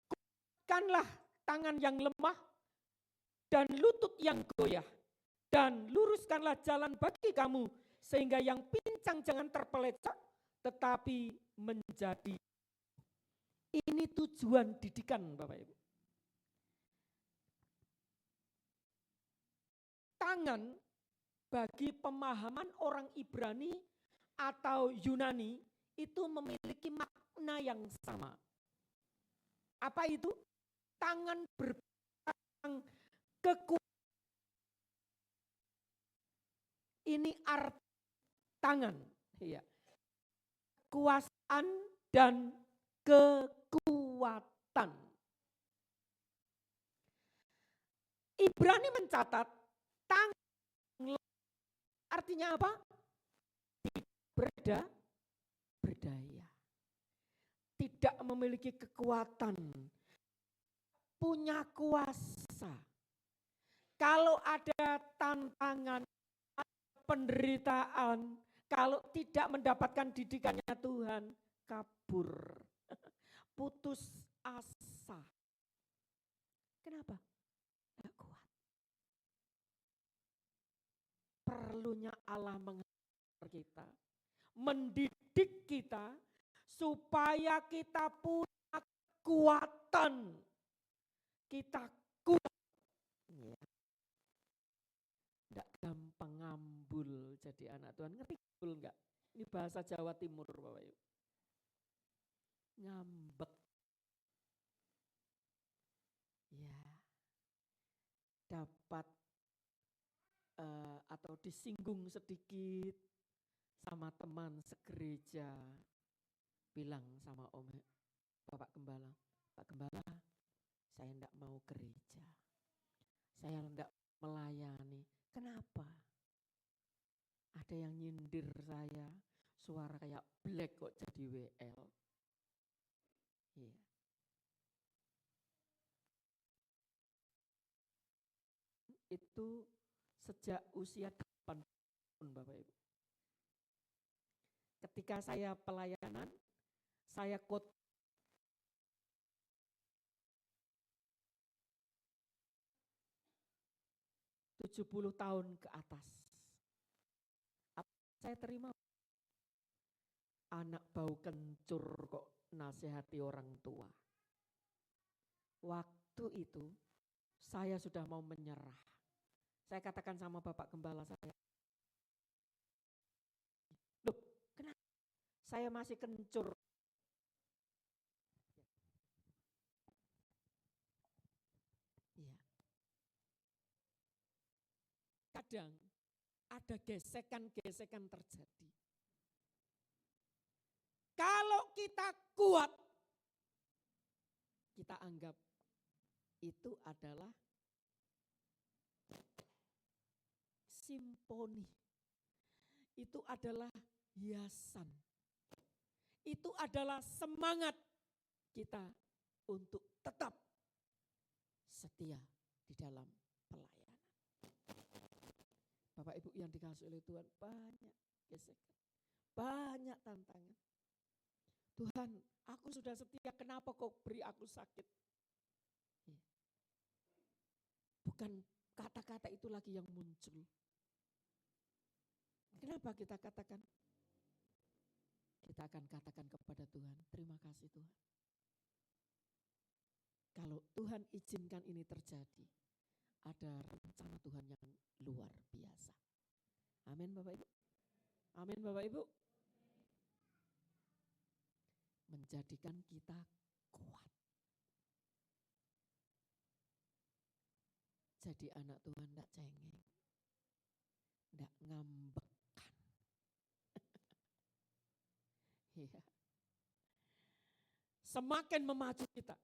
S6: kuatkanlah tangan yang lemah dan lutut yang goyah, dan luruskanlah jalan bagi kamu, sehingga yang pincang jangan terpelecak, tetapi menjadi. Ini tujuan didikan Bapak Ibu. Tangan bagi pemahaman orang Ibrani atau Yunani itu memiliki makna yang sama. Apa itu? Tangan berperang kekuatan. Ini arti tangan. Ya. Kekuasaan dan kekuatan. Ibrani mencatat tangan artinya apa? Berdaya. Tidak memiliki kekuatan. Punya kuasa. Kalau ada tantangan, penderitaan, kalau tidak mendapatkan didikannya Tuhan, kabur. Putus asa. Kenapa? Tidak kuat. Perlunya Allah mengajar kita, mendidik kita supaya kita punya kekuatan. Kita kuat. Ya. Tidak gampang ngambul jadi anak Tuhan. Ngerti ngambul enggak? Ini bahasa Jawa Timur Bapak Ibu. Ngambek. Ya, dapat atau disinggung sedikit sama teman segereja, bilang sama Bapak Gembala, Pak Gembala, saya enggak mau gereja, saya enggak melayani. Kenapa? Ada yang nyindir saya, suara kayak black kok jadi WL. Iya. Itu sejak usia 8 tahun Bapak Ibu. Ketika saya pelayanan, saya 70 tahun ke atas. Saya terima anak bau kencur kok nasihati orang tua. Waktu itu saya sudah mau menyerah. Saya katakan sama Bapak Gembala saya, loh kenapa saya masih kencur? Ya. Kadang ada gesekan-gesekan terjadi. Kalau kita kuat, kita anggap itu adalah simponi. Itu adalah hiasan. Itu adalah semangat kita untuk tetap setia di dalam pelayanan. Bapak Ibu yang dikasihi oleh Tuhan, banyak gesekan, banyak tantangan. Tuhan, aku sudah setia, kenapa kau beri aku sakit? Bukan kata-kata itu lagi yang muncul. Kenapa kita katakan? Kita akan katakan kepada Tuhan, terima kasih Tuhan. Kalau Tuhan izinkan ini terjadi, ada rencana Tuhan yang luar biasa. Amin Bapak Ibu. Amin Bapak Ibu. Menjadikan kita kuat. Jadi anak Tuhan tidak cengeng, tidak ngambekkan. Iya. Semakin memacu kita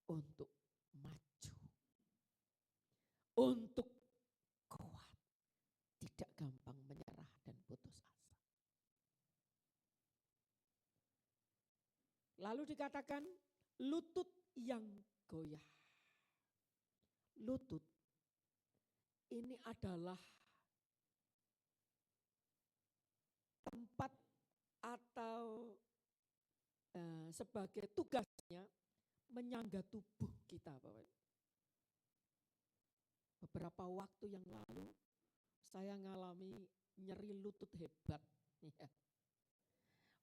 S6: untuk maju, untuk kuat, tidak gampang menyerah dan putus asa. Lalu dikatakan lutut yang goyah. Lutut ini adalah tempat atau sebagai tugasnya menyangga tubuh kita, Bapak. Beberapa waktu yang lalu saya ngalami nyeri lutut hebat. Ya.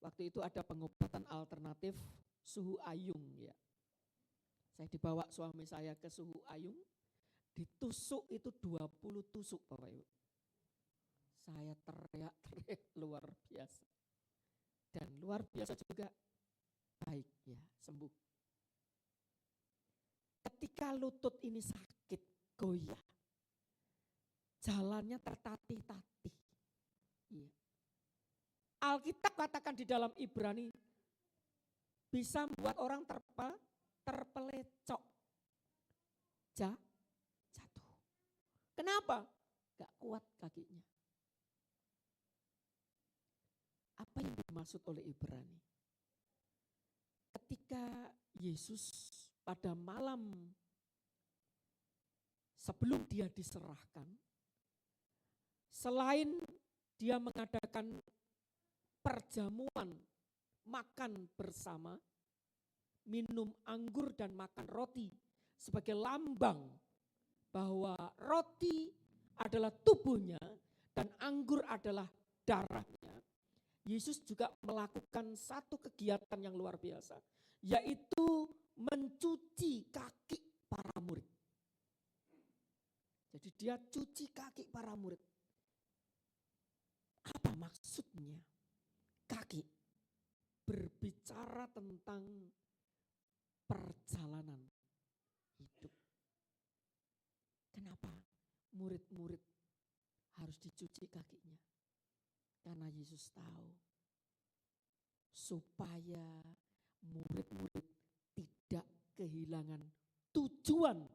S6: Waktu itu ada pengobatan alternatif suhu ayung ya. Saya dibawa suami saya ke suhu ayung, ditusuk itu 20 tusuk Bapak Ibu. Saya teriak-teriak luar biasa. Dan luar biasa juga baik ya, sembuh. Ketika lutut ini sakit, goyah, jalannya tertatih-tatih. Ya. Alkitab katakan di dalam Ibrani, bisa membuat orang terpelecok, jatuh. Kenapa? Gak kuat kakinya. Apa yang dimaksud oleh Ibrani? Ketika Yesus pada malam sebelum dia diserahkan, selain dia mengadakan perjamuan makan bersama, minum anggur dan makan roti sebagai lambang bahwa roti adalah tubuhnya dan anggur adalah darahnya. Yesus juga melakukan satu kegiatan yang luar biasa, yaitu mencuci kaki para murid. Jadi dia cuci kaki para murid. Apa maksudnya? Kaki berbicara tentang perjalanan hidup. Kenapa murid-murid harus dicuci kakinya? Karena Yesus tahu supaya murid-murid tidak kehilangan tujuan.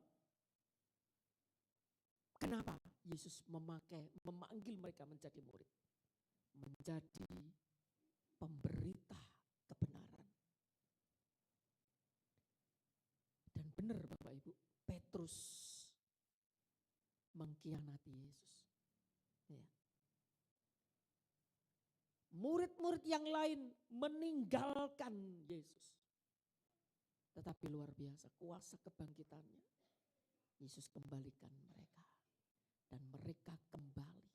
S6: Kenapa Yesus memanggil mereka menjadi murid? Menjadi pemberita kebenaran. Dan benar Bapak Ibu, Petrus mengkhianati Yesus. Ya. Murid-murid yang lain meninggalkan Yesus. Tetapi luar biasa kuasa kebangkitannya. Yesus kembalikan mereka. Dan mereka kembali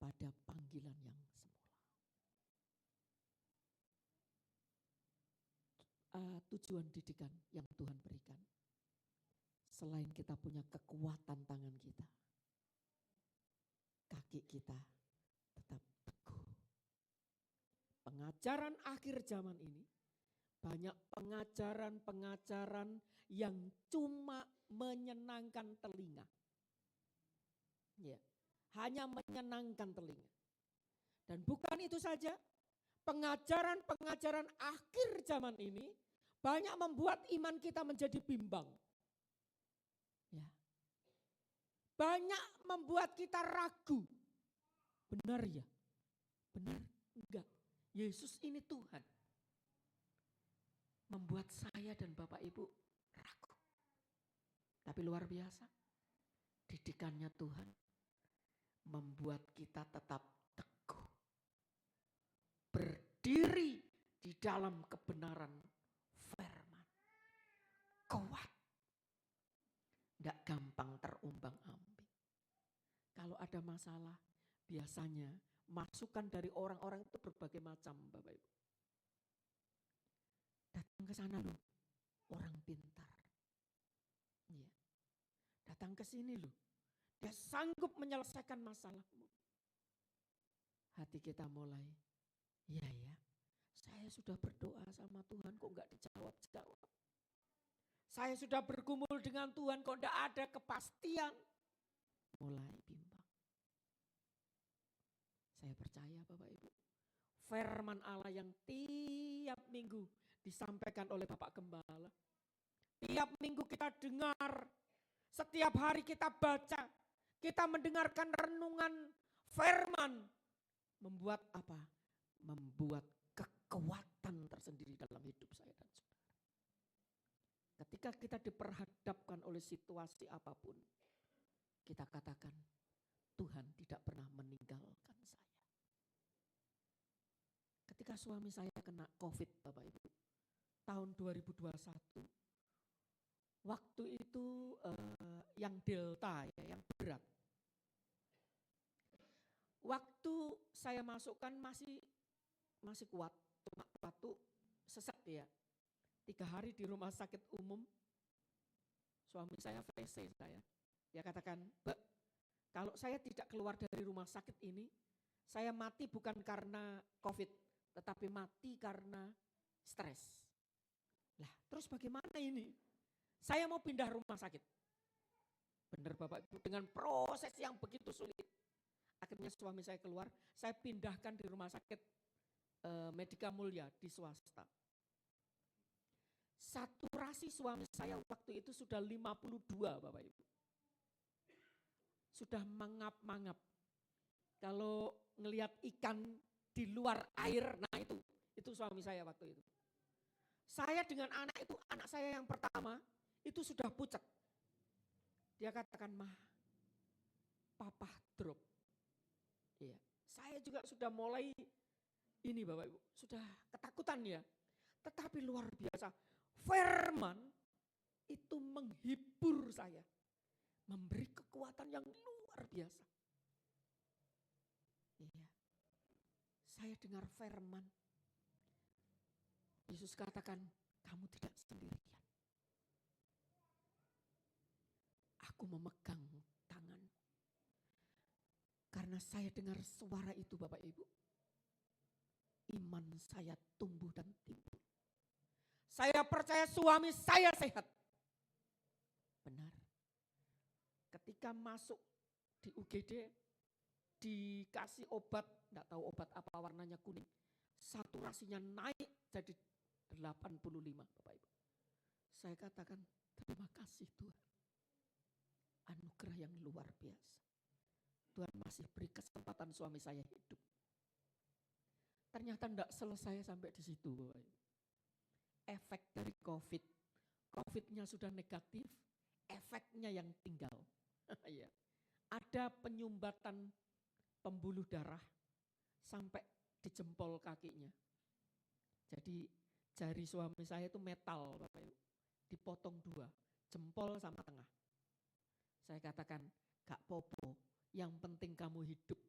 S6: pada panggilan yang semula. Tujuan didikan yang Tuhan berikan. Selain kita punya kekuatan tangan kita, kaki kita tetap teguh. Pengajaran akhir zaman ini, banyak pengajaran-pengajaran yang cuma menyenangkan telinga. Ya, hanya menyenangkan telinga. Dan bukan itu saja, pengajaran-pengajaran akhir zaman ini banyak membuat iman kita menjadi bimbang. Ya. Banyak membuat kita ragu. Benar ya? Benar? Enggak. Yesus ini Tuhan. Membuat saya dan Bapak Ibu ragu. Tapi luar biasa. Didikannya Tuhan membuat kita tetap teguh. Berdiri di dalam kebenaran firman. Kuat. Tidak gampang terumbang-ambing. Kalau ada masalah, biasanya masukan dari orang-orang itu berbagai macam, Bapak Ibu. Datang ke sana loh, orang pintar. Ya. Datang ke sini loh, dia sanggup menyelesaikan masalahmu. Hati kita mulai, ya, saya sudah berdoa sama Tuhan kok enggak dijawab-jawab. Saya sudah bergumul dengan Tuhan kok enggak ada kepastian. Mulai bimbang. Saya percaya Bapak Ibu, firman Allah yang tiap minggu disampaikan oleh Bapak Gembala. Tiap minggu kita dengar, setiap hari kita baca, kita mendengarkan renungan firman. Membuat apa? Membuat kekuatan tersendiri dalam hidup saya dan saudara. Ketika kita diperhadapkan oleh situasi apapun, kita katakan, Tuhan tidak pernah meninggalkan saya. Ketika suami saya kena COVID, Bapak Ibu, tahun 2021, waktu itu yang delta, yang berat. Waktu saya masukkan masih kuat, cuma waktu sesak ya. 3 hari di rumah sakit umum, suami saya VC saya. Dia katakan, Mbak, kalau saya tidak keluar dari rumah sakit ini, saya mati bukan karena COVID, tetapi mati karena stres. Lah, terus bagaimana ini? Saya mau pindah rumah sakit. Benar Bapak Ibu, dengan proses yang begitu sulit. Akhirnya suami saya keluar, saya pindahkan di rumah sakit Medika Mulia di swasta. Saturasi suami saya waktu itu sudah 52 Bapak Ibu. Sudah mangap-mangap. Kalau ngelihat ikan di luar air, nah itu suami saya waktu itu. Saya dengan anak saya yang pertama, itu sudah pucat. Dia katakan, Mah, papa drop. Iya. Saya juga sudah mulai ini Bapak Ibu, sudah ketakutan ya. Tetapi luar biasa, firman itu menghibur saya. Memberi kekuatan yang luar biasa. Iya. Saya dengar firman. Yesus katakan, kamu tidak sendirian. Aku memegang tangan. Karena saya dengar suara itu Bapak Ibu, iman saya tumbuh dan timbul. Saya percaya suami saya sehat. Benar. Ketika masuk di UGD, dikasih obat, enggak tahu obat apa, warnanya kuning. Saturasinya naik jadi 85 Bapak Ibu. Saya katakan terima kasih Tuhan. Anugerah yang luar biasa. Tuhan masih beri kesempatan suami saya hidup. Ternyata enggak selesai sampai di situ Bapak Ibu. Efek dari COVID. COVID-nya sudah negatif, efeknya yang tinggal. Ya. Ada penyumbatan pembuluh darah sampai di jempol kakinya. Jadi jari suami saya itu metal Bapak Ibu. Dipotong 2, jempol sama tengah. Saya katakan, gak popo, yang penting kamu hidup.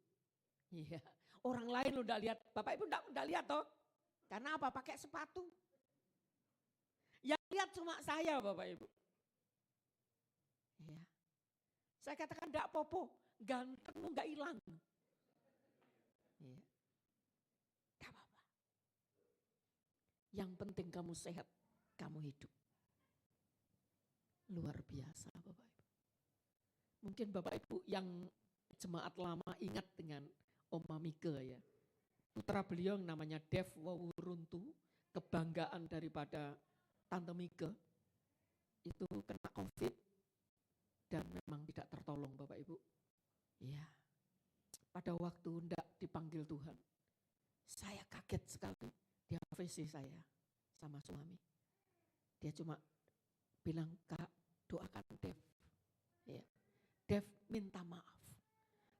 S6: Iya. Orang lain lo enggak lihat, Bapak Ibu enggak lihat toh. Karena apa? Pakai sepatu. Yang lihat cuma saya Bapak Ibu. Iya. Saya katakan enggak popo, gantengmu enggak hilang. Iya. Enggak apa-apa. Yang penting kamu sehat, kamu hidup. Luar biasa Bapak Ibu. Mungkin Bapak Ibu yang jemaat lama ingat dengan Oma Mike ya. Putra beliau namanya Dev Wawuruntu, kebanggaan daripada Tante Mike. Itu kena COVID dan memang tidak tertolong Bapak Ibu. Ya, pada waktu enggak dipanggil Tuhan, saya kaget sekali di AVC saya sama suami. Dia cuma bilang, Kak doakan Dev. Ya. Dev minta maaf.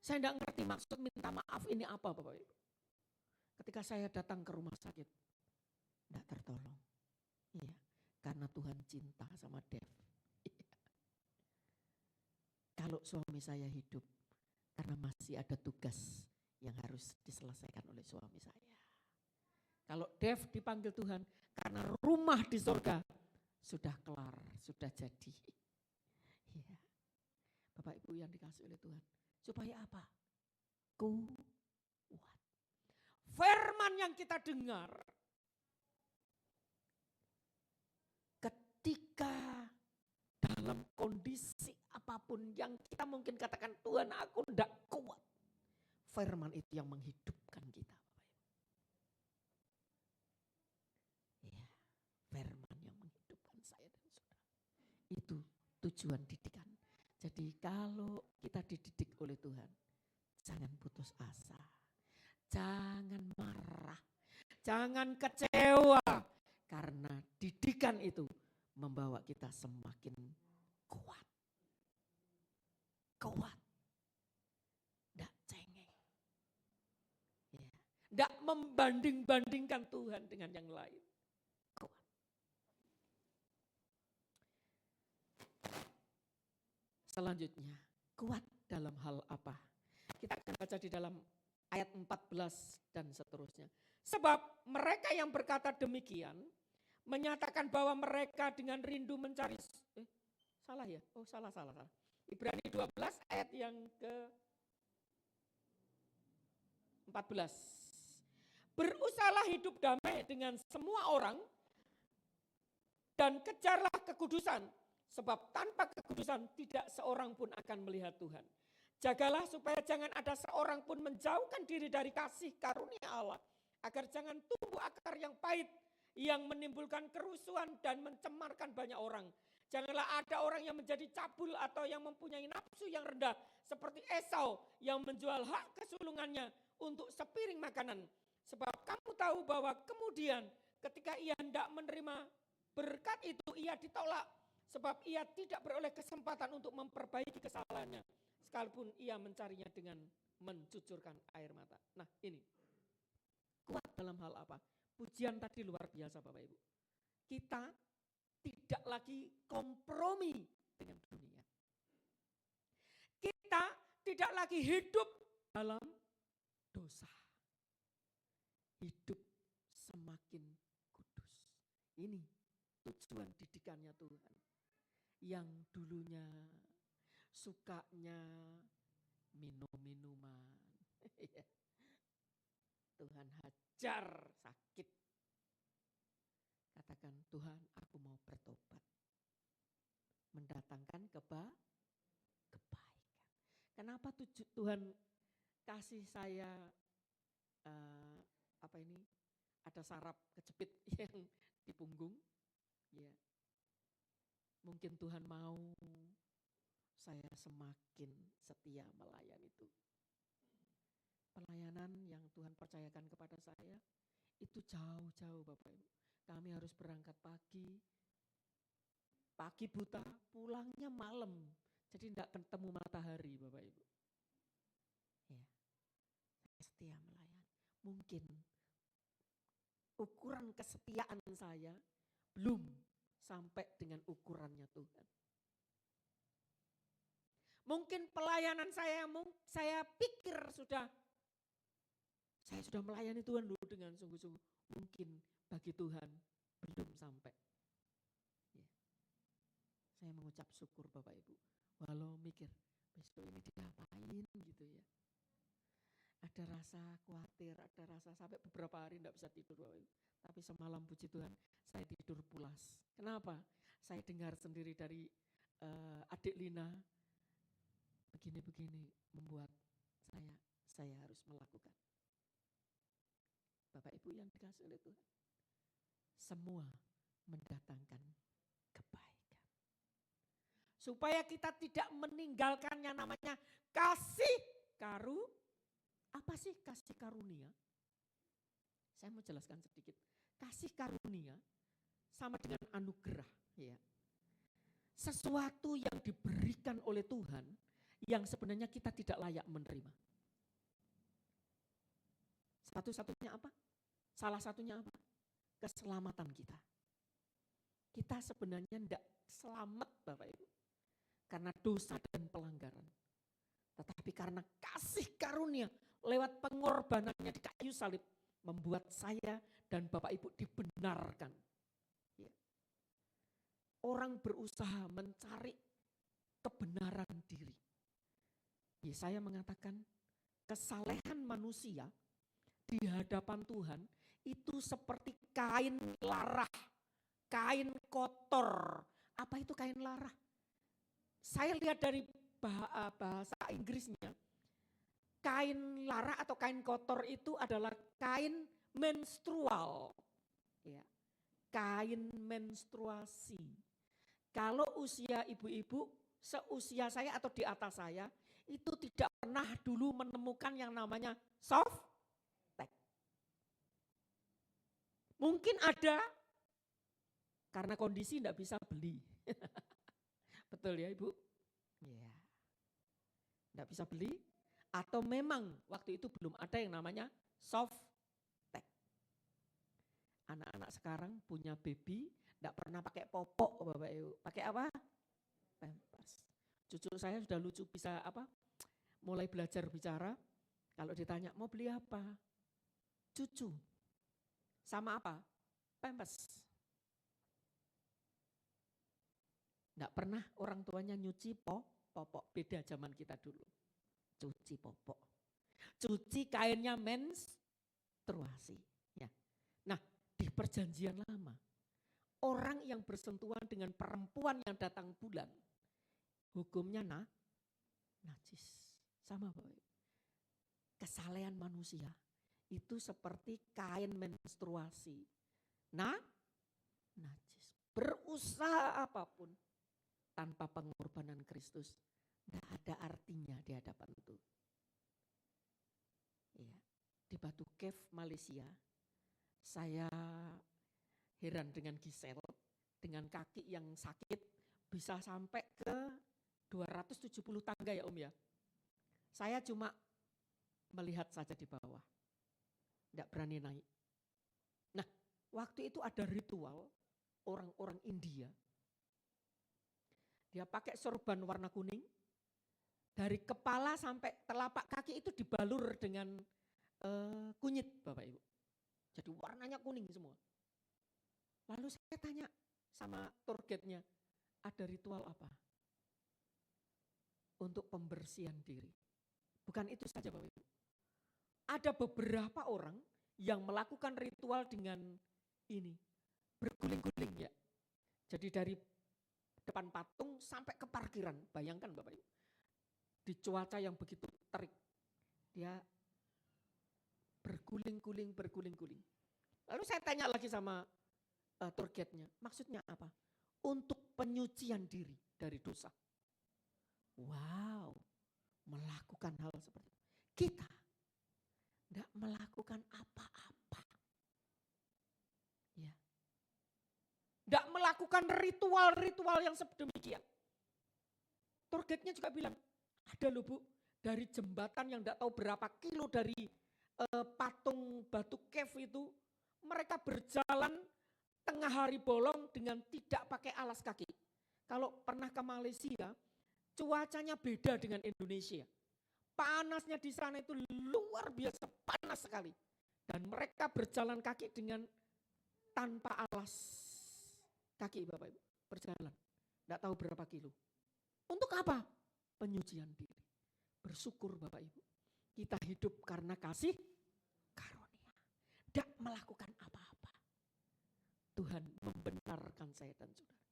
S6: Saya enggak ngerti maksud minta maaf ini apa Bapak Ibu. Ketika saya datang ke rumah sakit, enggak tertolong. Iya, karena Tuhan cinta sama Dev. Iya. Kalau suami saya hidup, karena masih ada tugas yang harus diselesaikan oleh suami saya. Kalau Dev dipanggil Tuhan, karena rumah di surga sudah kelar, sudah jadi. Iya. Bapak Ibu yang dikasih oleh Tuhan. Supaya apa? Kuat. Firman yang kita dengar, ketika dalam kondisi apapun yang kita mungkin katakan, Tuhan aku tidak kuat. Firman itu yang menghidupkan kita. Ya, firman yang menghidupkan saya dan saudara. Itu tujuan didikan. Jadi kalau kita dididik oleh Tuhan, jangan putus asa, jangan marah, jangan kecewa. Karena didikan itu membawa kita semakin kuat. Kuat. Tidak cengeng. Ya. Tidak membanding-bandingkan Tuhan dengan yang lain. Kuat. Selanjutnya, kuat dalam hal apa? Kita akan baca di dalam ayat 14 dan seterusnya. Sebab mereka yang berkata demikian, menyatakan bahwa mereka dengan rindu mencari, salah ya? Oh salah. Ibrani 12 ayat yang ke 14. Berusahalah hidup damai dengan semua orang dan kejarlah kekudusan. Sebab tanpa kekudusan tidak seorang pun akan melihat Tuhan. Jagalah supaya jangan ada seorang pun menjauhkan diri dari kasih karunia Allah. Agar jangan tumbuh akar yang pahit yang menimbulkan kerusuhan dan mencemarkan banyak orang. Janganlah ada orang yang menjadi cabul atau yang mempunyai nafsu yang rendah. Seperti Esau yang menjual hak kesulungannya untuk sepiring makanan. Sebab kamu tahu bahwa kemudian ketika ia hendak menerima berkat itu ia ditolak. Sebab ia tidak beroleh kesempatan untuk memperbaiki kesalahannya. Sekalipun ia mencarinya dengan mencucurkan air mata. Nah ini, kuat dalam hal apa? Pujian tadi luar biasa Bapak Ibu. Kita tidak lagi kompromi dengan dunia. Kita tidak lagi hidup dalam dosa. Hidup semakin kudus. Ini tujuan didikannya Tuhan. Yang dulunya sukanya minum-minuman. Tuhan hajar sakit. Katakan, Tuhan aku mau bertobat. Mendatangkan kebaikan. Kenapa Tuhan kasih saya ada saraf kejepit yang di punggung? Ya. Mungkin Tuhan mau saya semakin setia melayani Tuhan. Pelayanan yang Tuhan percayakan kepada saya itu jauh-jauh Bapak Ibu. Kami harus berangkat pagi buta, pulangnya malam. Jadi tidak ketemu matahari Bapak Ibu. Ya, saya setia melayani. Mungkin ukuran kesetiaan saya belum sampai dengan ukurannya Tuhan. Mungkin pelayanan saya pikir saya sudah melayani Tuhan dulu dengan sungguh-sungguh. Mungkin bagi Tuhan belum sampai. Ya. Saya mengucap syukur Bapak Ibu. Walau mikir besok ini diapain gitu ya. Ada rasa khawatir, ada rasa sampai beberapa hari tidak bisa tidur Bapak Ibu. Tapi semalam puji Tuhan saya tidur pulas. Kenapa? Saya dengar sendiri dari adik Lina. Begini-begini membuat saya harus melakukan. Bapak Ibu yang dikasih oleh Tuhan. Semua mendatangkan kebaikan. Supaya kita tidak meninggalkan yang namanya kasih apa sih kasih karunia? Saya mau jelaskan sedikit. Kasih karunia sama dengan anugerah. Ya. Sesuatu yang diberikan oleh Tuhan yang sebenarnya kita tidak layak menerima. Salah satunya apa? Keselamatan kita. Kita sebenarnya tidak selamat Bapak Ibu. Karena dosa dan pelanggaran. Tetapi karena kasih karunia lewat pengorbanannya di kayu salib. Membuat saya dan Bapak Ibu dibenarkan. Ya. Orang berusaha mencari kebenaran diri. Ya, saya mengatakan kesalehan manusia di hadapan Tuhan itu seperti kain larah, kain kotor. Apa itu kain larah? Saya lihat dari bahasa Inggrisnya, kain larah atau kain kotor itu adalah kain menstrual. Ya, kain menstruasi. Kalau usia ibu-ibu seusia saya atau di atas saya, itu tidak pernah dulu menemukan yang namanya soft tag. Mungkin ada, karena kondisi tidak bisa beli. Betul ya Ibu? Ya. Tidak bisa beli, atau memang waktu itu belum ada yang namanya soft tag. Anak-anak sekarang punya baby, tidak pernah pakai popok Bapak Ibu. Pakai apa? Pampers. Cucu saya sudah lucu bisa mulai belajar bicara. Kalau ditanya mau beli apa? Cucu. Sama apa? Pampers. Tidak pernah orang tuanya nyuci popok. Beda zaman kita dulu. Cuci popok. Cuci kainnya menstruasi. Ya. Nah, di perjanjian lama, orang yang bersentuhan dengan perempuan yang datang bulan, hukumnya najis. Sama Bapak. Kesalehan manusia itu seperti kain menstruasi. Najis. Berusaha apapun tanpa pengorbanan Kristus, tidak ada artinya di hadapan Tuhan. Ya. Di Batu Cave, Malaysia, saya heran dengan Giselle, dengan kaki yang sakit bisa sampai ke 270 tangga ya Om ya. Saya cuma melihat saja di bawah, tidak berani naik. Nah, waktu itu ada ritual orang-orang India. Dia pakai sorban warna kuning, dari kepala sampai telapak kaki itu dibalur dengan kunyit Bapak Ibu. Jadi warnanya kuning semua. Lalu saya tanya sama tour guide-nya, ada ritual apa? untuk pembersihan diri. Bukan itu saja Bapak Ibu. Ada beberapa orang yang melakukan ritual dengan ini, berguling-guling ya. Jadi dari depan patung sampai ke parkiran, bayangkan Bapak Ibu. Di cuaca yang begitu terik, dia berguling-guling. Lalu saya tanya lagi sama tour guide-nya, maksudnya apa? Untuk penyucian diri dari dosa. Wow, melakukan hal seperti itu. Kita tidak melakukan apa-apa. Ya. Tidak melakukan ritual-ritual yang sedemikian. Tour guide-nya juga bilang, ada loh Bu, dari jembatan yang tidak tahu berapa kilo dari patung batu cave itu, mereka berjalan tengah hari bolong dengan tidak pakai alas kaki. Kalau pernah ke Malaysia, cuacanya beda dengan Indonesia. Panasnya di sana itu luar biasa panas sekali. Dan mereka berjalan kaki dengan tanpa alas kaki Bapak Ibu. Berjalan, tidak tahu berapa kilo. Untuk apa? Penyucian diri. Bersyukur Bapak Ibu. Kita hidup karena kasih karunia. Tidak melakukan apa-apa. Tuhan membenarkan saya dan saudara.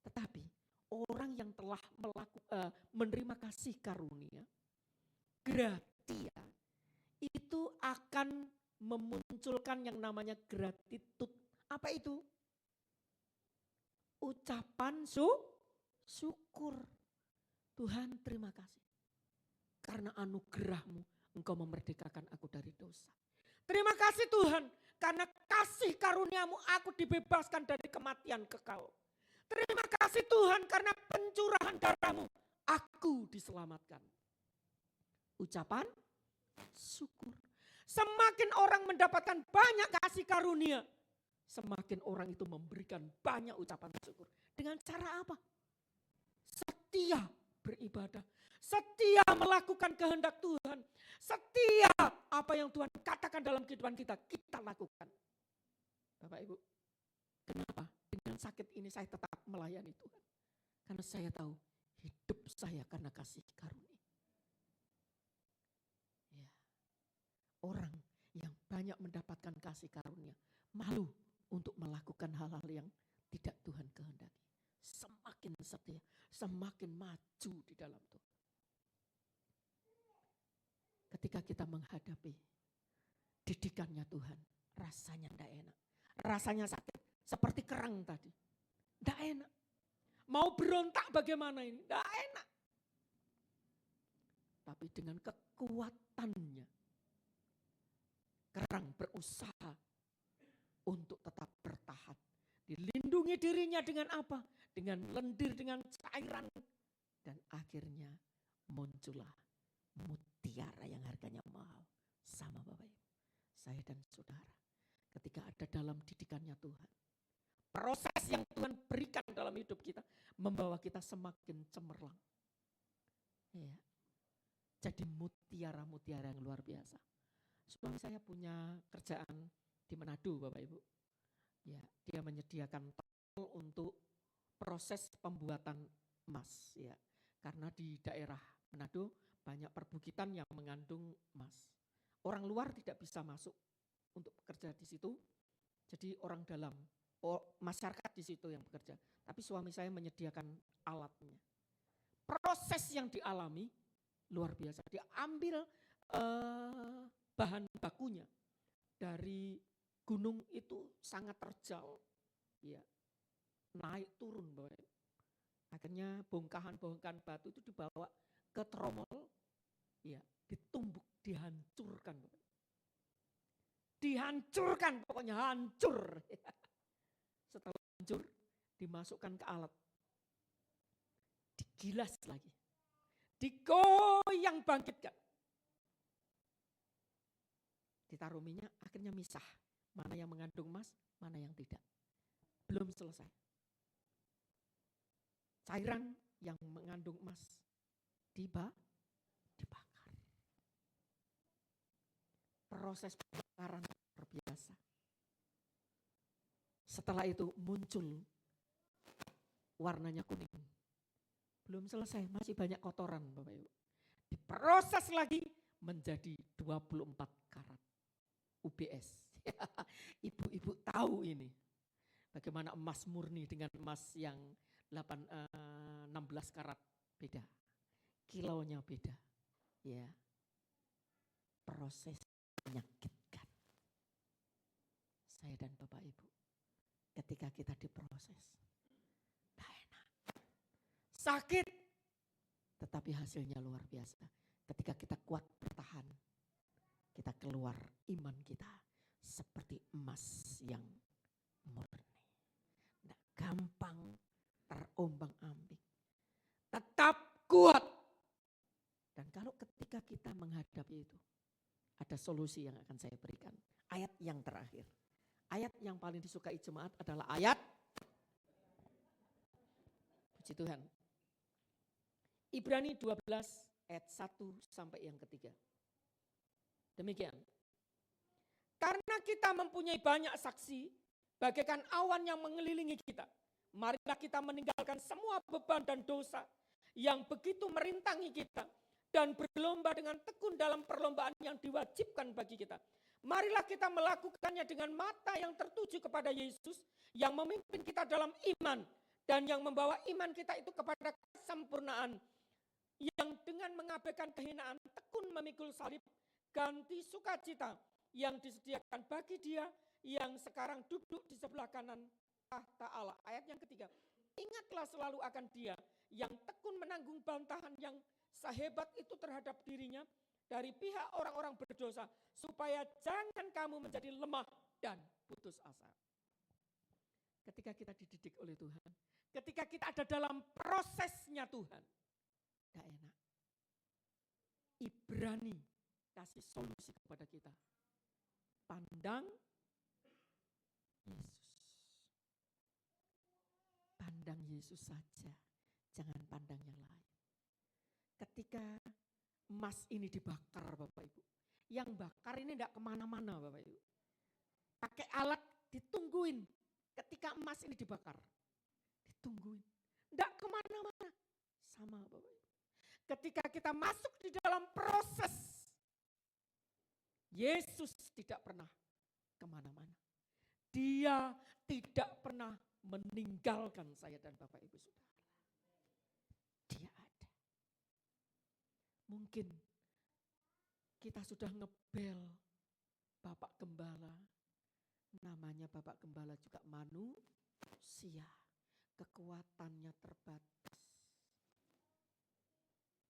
S6: Tetapi orang yang telah menerima kasih karunia, gratia, itu akan memunculkan yang namanya gratitude. Apa itu? Ucapan syukur. Tuhan terima kasih. Karena anugerah-Mu Engkau memerdekakan aku dari dosa. Terima kasih Tuhan, karena kasih karunia-Mu aku dibebaskan dari kematian kekal. Terima kasih Tuhan, karena pencurahan darah-Mu aku diselamatkan. Ucapan syukur. Semakin orang mendapatkan banyak kasih karunia, semakin orang itu memberikan banyak ucapan syukur. Dengan cara apa? Setia beribadah, setia melakukan kehendak Tuhan, setia apa yang Tuhan katakan dalam kehidupan kita, kita lakukan. Bapak Ibu, kenapa? Dengan sakit ini saya tetap melayani Tuhan. Karena saya tahu hidup saya karena kasih karunia. Ya. Orang yang banyak mendapatkan kasih karunia, malu untuk melakukan hal-hal yang tidak Tuhan kehendaki. Semakin setia, semakin maju di dalam Tuhan. Ketika kita menghadapi didikannya Tuhan, rasanya tidak enak. Rasanya sakit, seperti kerang tadi. Tidak enak. Mau berontak bagaimana ini? Tidak enak. Tapi dengan kekuatannya, kerang berusaha untuk tetap bertahan. Dilindungi dirinya dengan apa? Dengan lendir, dengan cairan. Dan akhirnya muncullah mutiara yang harganya mahal. Sama Bapak Ibu, saya dan saudara. Ketika ada dalam didikannya Tuhan. Proses yang Tuhan berikan dalam hidup kita. Membawa kita semakin cemerlang. Ya. Jadi mutiara-mutiara yang luar biasa. Suami saya punya kerjaan di Manado Bapak Ibu. Ya, dia menyediakan tol untuk proses pembuatan emas ya. Karena di daerah Manado banyak perbukitan yang mengandung emas. Orang luar tidak bisa masuk untuk bekerja di situ. Jadi orang dalam, masyarakat di situ yang bekerja. Tapi suami saya menyediakan alatnya. Proses yang dialami luar biasa. Dia ambil bahan bakunya dari gunung itu sangat terjal, ya, naik turun, Bapak. Akhirnya bongkahan-bongkahan batu itu dibawa ke tromol, ya, ditumbuk, dihancurkan, Bapak. Dihancurkan, pokoknya hancur. Setelah hancur, dimasukkan ke alat, digilas lagi, digoyang bangkitkan, ditaruh minyak, akhirnya misah. Mana yang mengandung emas, mana yang tidak. Belum selesai. Cairan yang mengandung emas dibakar. Proses pembakaran luar biasa. Setelah itu muncul warnanya kuning. Belum selesai, masih banyak kotoran Bapak Ibu. Diproses lagi menjadi 24 karat UBS. Ibu-ibu tahu ini. Bagaimana emas murni dengan emas yang 16 karat beda. Kilonya beda. Ya. Proses menyakitkan. Saya dan Bapak Ibu, ketika kita diproses, tak enak. Sakit, tetapi hasilnya luar biasa. Ketika kita kuat bertahan, kita keluar iman kita seperti emas yang murni. Tidak gampang terombang-ambing. Tetap kuat. Dan kalau ketika kita menghadapi itu, ada solusi yang akan saya berikan. Ayat yang terakhir. Ayat yang paling disukai jemaat adalah ayat, puji Tuhan, Ibrani 12 ayat 1 sampai yang ketiga. Demikian. Karena kita mempunyai banyak saksi, bagaikan awan yang mengelilingi kita. Marilah kita meninggalkan semua beban dan dosa yang begitu merintangi kita. Dan berlomba dengan tekun dalam perlombaan yang diwajibkan bagi kita. Marilah kita melakukannya dengan mata yang tertuju kepada Yesus yang memimpin kita dalam iman. Dan yang membawa iman kita itu kepada kesempurnaan. Yang dengan mengabaikan kehinaan tekun memikul salib, ganti sukacita yang disediakan bagi dia yang sekarang duduk di sebelah kanan tahta Allah. Ayat yang ketiga, ingatlah selalu akan dia yang tekun menanggung bantahan yang sehebat itu terhadap dirinya dari pihak orang-orang berdosa, supaya jangan kamu menjadi lemah dan putus asa. Ketika kita dididik oleh Tuhan, ketika kita ada dalam prosesnya Tuhan, tidak enak. Ibrani kasih solusi kepada kita. Pandang Yesus. Pandang Yesus saja, jangan pandang yang lain. Ketika emas ini dibakar Bapak Ibu, yang bakar ini tidak kemana-mana Bapak Ibu. Pakai alat ditungguin ketika emas ini dibakar. Ditungguin, tidak kemana-mana. Sama Bapak Ibu. Ketika kita masuk di dalam proses, Yesus tidak pernah kemana-mana. Dia tidak pernah meninggalkan saya dan Bapak Ibu Saudara. Dia ada. Mungkin kita sudah ngebel Bapak Gembala. Namanya Bapak Gembala juga manusia. Kekuatannya terbatas.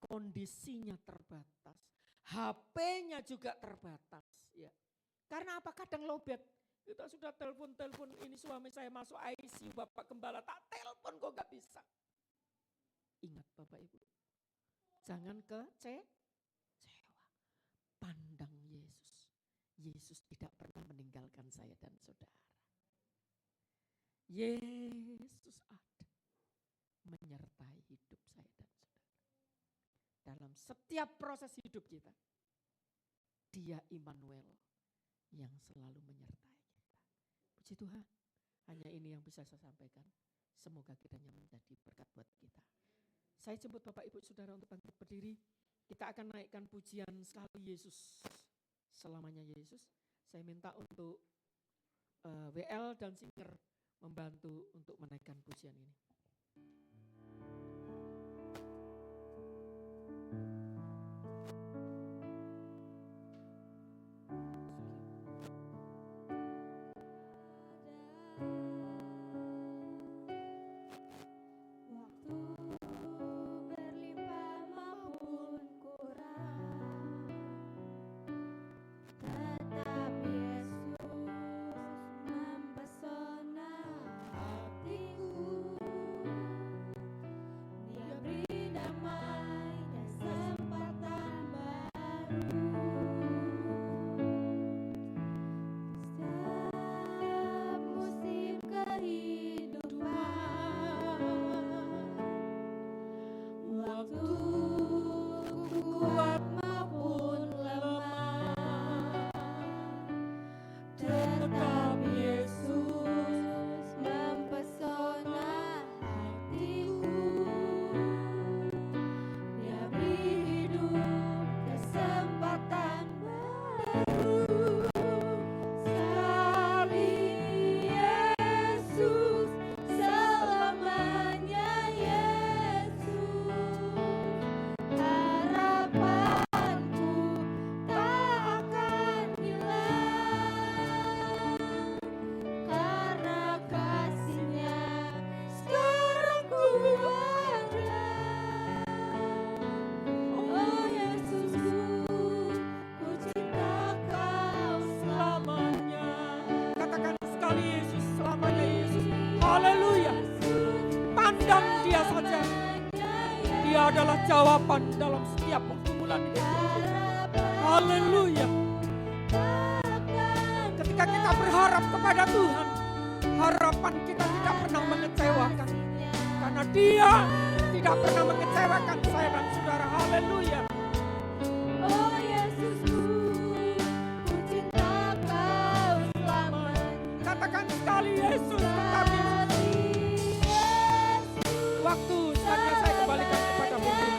S6: Kondisinya terbatas. HP-nya juga terbatas. Ya. Karena apa? Kadang lowbat. Kita sudah telepon ini suami saya masuk ICU, Bapak Gembala tak telepon kok gak bisa. Ingat Bapak Ibu, jangan kecewa. Pandang Yesus. Yesus tidak pernah meninggalkan saya dan saudara. Yesus ada menyertai hidup saya dan saudara. Dalam setiap proses hidup kita, Dia Immanuel yang selalu menyertai kita. Puji Tuhan, hanya ini yang bisa saya sampaikan. Semoga kiranya menjadi berkat buat kita. Saya jemput Bapak Ibu Saudara untuk bangkit berdiri. Kita akan naikkan pujian sekali Yesus. Selamanya Yesus. Saya minta untuk WL dan singer membantu untuk menaikkan pujian ini.
S4: Tetap Yesus mempesona hatiku.
S6: adalah jawaban dalam setiap pergumulan hidup. Haleluya. Ketika kita berharap kepada Tuhan, harapan kita tidak pernah mengecewakan. Karena Dia tidak pernah mengecewakan saya dan saudara. Haleluya.
S4: Oh Yesusku, ku cinta Kau selamanya.
S6: Katakan sekali Yesus kami. Waktu saatnya saya kembalikan kepada Tuhan.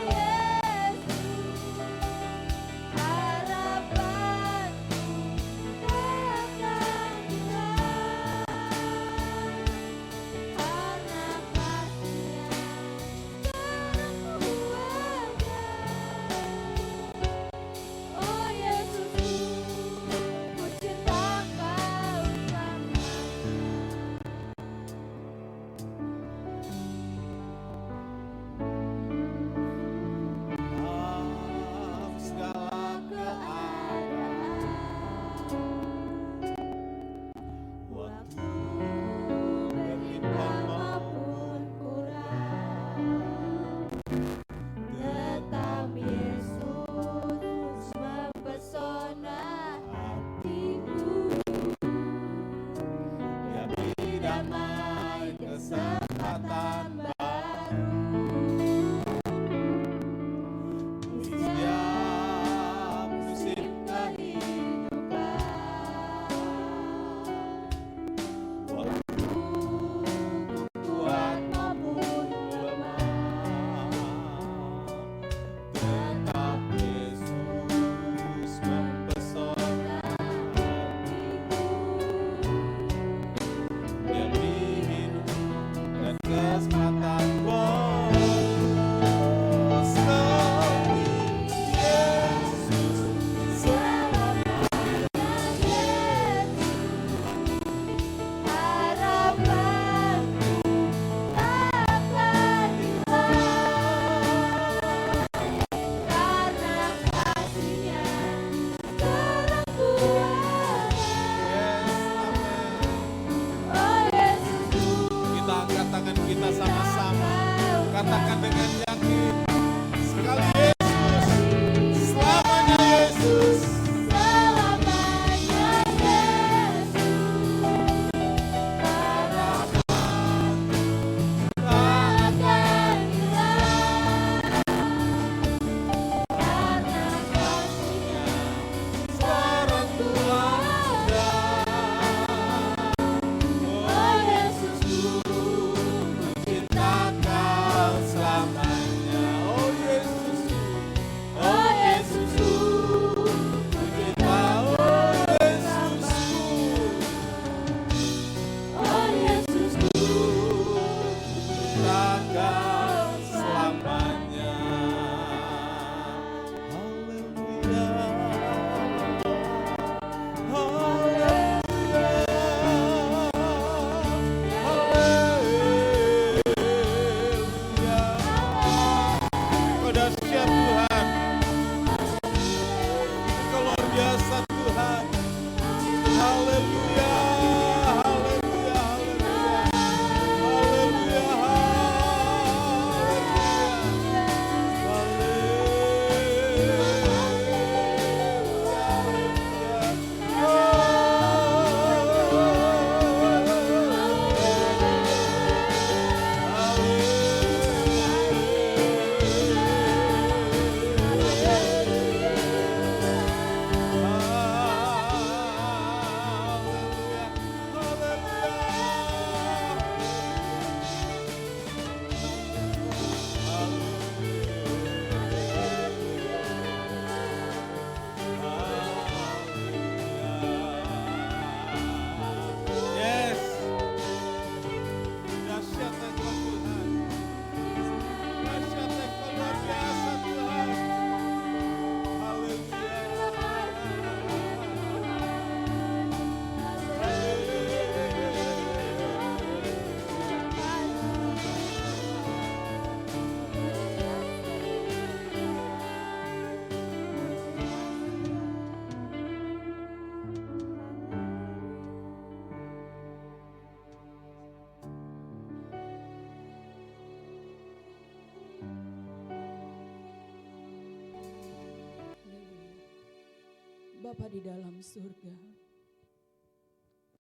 S7: Bapa di dalam surga,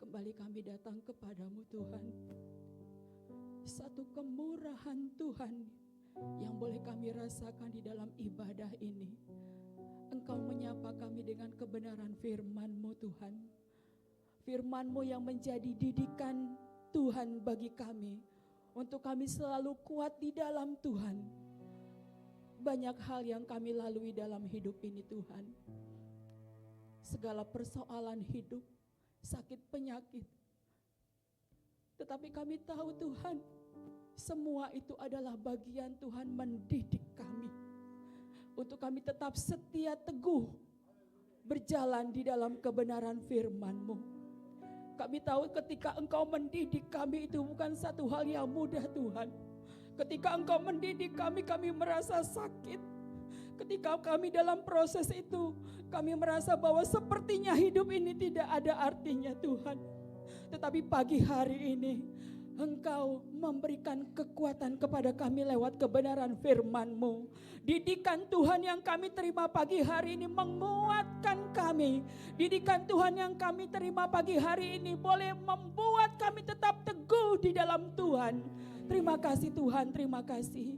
S7: kembali kami datang kepadamu Tuhan. Satu kemurahan Tuhan yang boleh kami rasakan di dalam ibadah ini. Engkau menyapa kami dengan kebenaran firman-Mu Tuhan. Firman-Mu yang menjadi didikan Tuhan bagi kami, untuk kami selalu kuat di dalam Tuhan. Banyak hal yang kami lalui dalam hidup ini Tuhan. Segala persoalan hidup, sakit penyakit. Tetapi kami tahu Tuhan, semua itu adalah bagian Tuhan mendidik kami. Untuk kami tetap setia teguh berjalan di dalam kebenaran firman-Mu. Kami tahu ketika Engkau mendidik kami itu bukan satu hal yang mudah Tuhan. Ketika Engkau mendidik kami, kami merasa sakit. Ketika kami dalam proses itu, kami merasa bahwa sepertinya hidup ini tidak ada artinya Tuhan. Tetapi pagi hari ini, Engkau memberikan kekuatan kepada kami lewat kebenaran firman-Mu. Didikan Tuhan yang kami terima pagi hari ini menguatkan kami. Didikan Tuhan yang kami terima pagi hari ini boleh membuat kami tetap teguh di dalam Tuhan. Terima kasih Tuhan, terima kasih.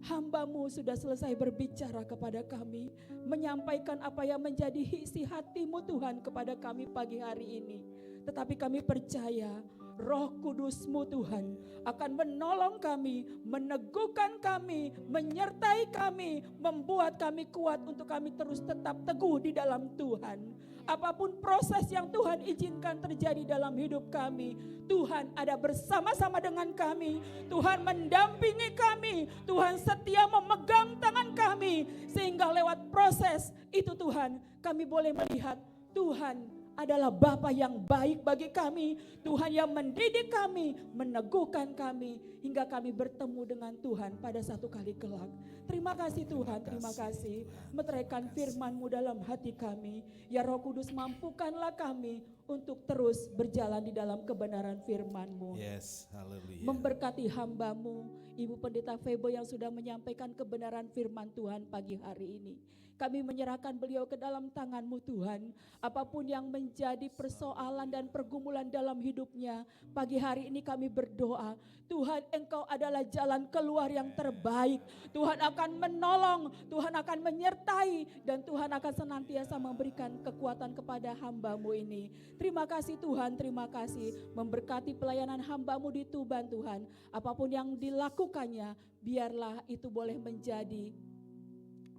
S7: Hamba-Mu sudah selesai berbicara kepada kami, menyampaikan apa yang menjadi isi hati-Mu Tuhan kepada kami pagi hari ini. Tetapi kami percaya Roh Kudus-Mu Tuhan akan menolong kami, meneguhkan kami, menyertai kami, membuat kami kuat untuk kami terus tetap teguh di dalam Tuhan. Apapun proses yang Tuhan izinkan terjadi dalam hidup kami, Tuhan ada bersama-sama dengan kami. Tuhan mendampingi kami, Tuhan setia memegang tangan kami. Sehingga lewat proses itu Tuhan, kami boleh melihat Tuhan adalah Bapa yang baik bagi kami. Tuhan yang mendidik kami, meneguhkan kami, hingga kami bertemu dengan Tuhan pada satu kali kelak. Terima kasih Tuhan, terima kasih. Meteraikan firman-Mu dalam hati kami. Ya Roh Kudus, mampukanlah kami untuk terus berjalan di dalam kebenaran firman-Mu.
S3: Yes, haleluya.
S7: Memberkati hamba-Mu, Ibu Pendeta Febo yang sudah menyampaikan kebenaran firman Tuhan pagi hari ini. Kami menyerahkan beliau ke dalam tangan-Mu Tuhan. Apapun yang menjadi persoalan dan pergumulan dalam hidupnya, pagi hari ini kami berdoa, Tuhan Engkau adalah jalan keluar yang terbaik. Tuhan akan menolong, Tuhan akan menyertai, dan Tuhan akan senantiasa memberikan kekuatan kepada hamba-Mu ini. Terima kasih Tuhan, terima kasih. Memberkati pelayanan hamba-Mu di Tuban Tuhan. Apapun yang dilakukannya, biarlah itu boleh menjadi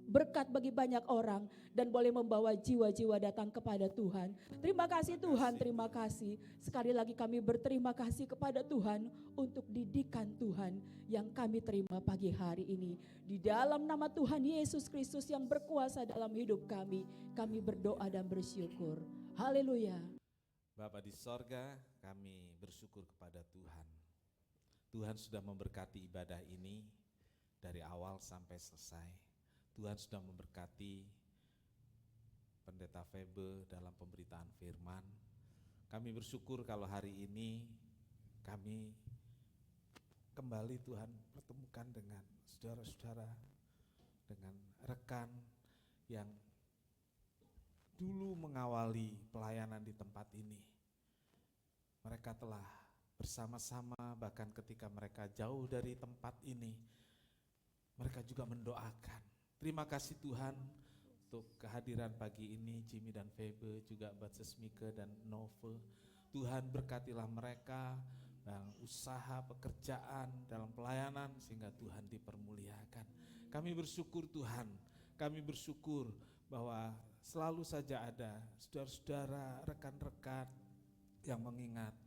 S7: berkat bagi banyak orang dan boleh membawa jiwa-jiwa datang kepada Tuhan. Terima kasih Tuhan, terima kasih. Sekali lagi kami berterima kasih kepada Tuhan untuk didikan Tuhan yang kami terima pagi hari ini. Di dalam nama Tuhan Yesus Kristus yang berkuasa dalam hidup kami berdoa dan bersyukur. Haleluya.
S3: Bapa di sorga, kami bersyukur kepada Tuhan. Tuhan sudah memberkati ibadah ini dari awal sampai selesai. Tuhan sudah memberkati Pendeta Febe dalam pemberitaan firman. Kami bersyukur kalau hari ini kami kembali Tuhan pertemukan dengan saudara-saudara, dengan rekan yang dulu mengawali pelayanan di tempat ini. Mereka telah bersama-sama bahkan ketika mereka jauh dari tempat ini, mereka juga mendoakan. Terima kasih Tuhan untuk kehadiran pagi ini Jimmy dan Febe, juga Mbak Sesmike dan Nove. Tuhan berkatilah mereka dalam usaha pekerjaan, dalam pelayanan, sehingga Tuhan dipermuliakan. Kami bersyukur Tuhan, kami bersyukur bahwa selalu saja ada saudara-saudara, rekan-rekan yang mengingat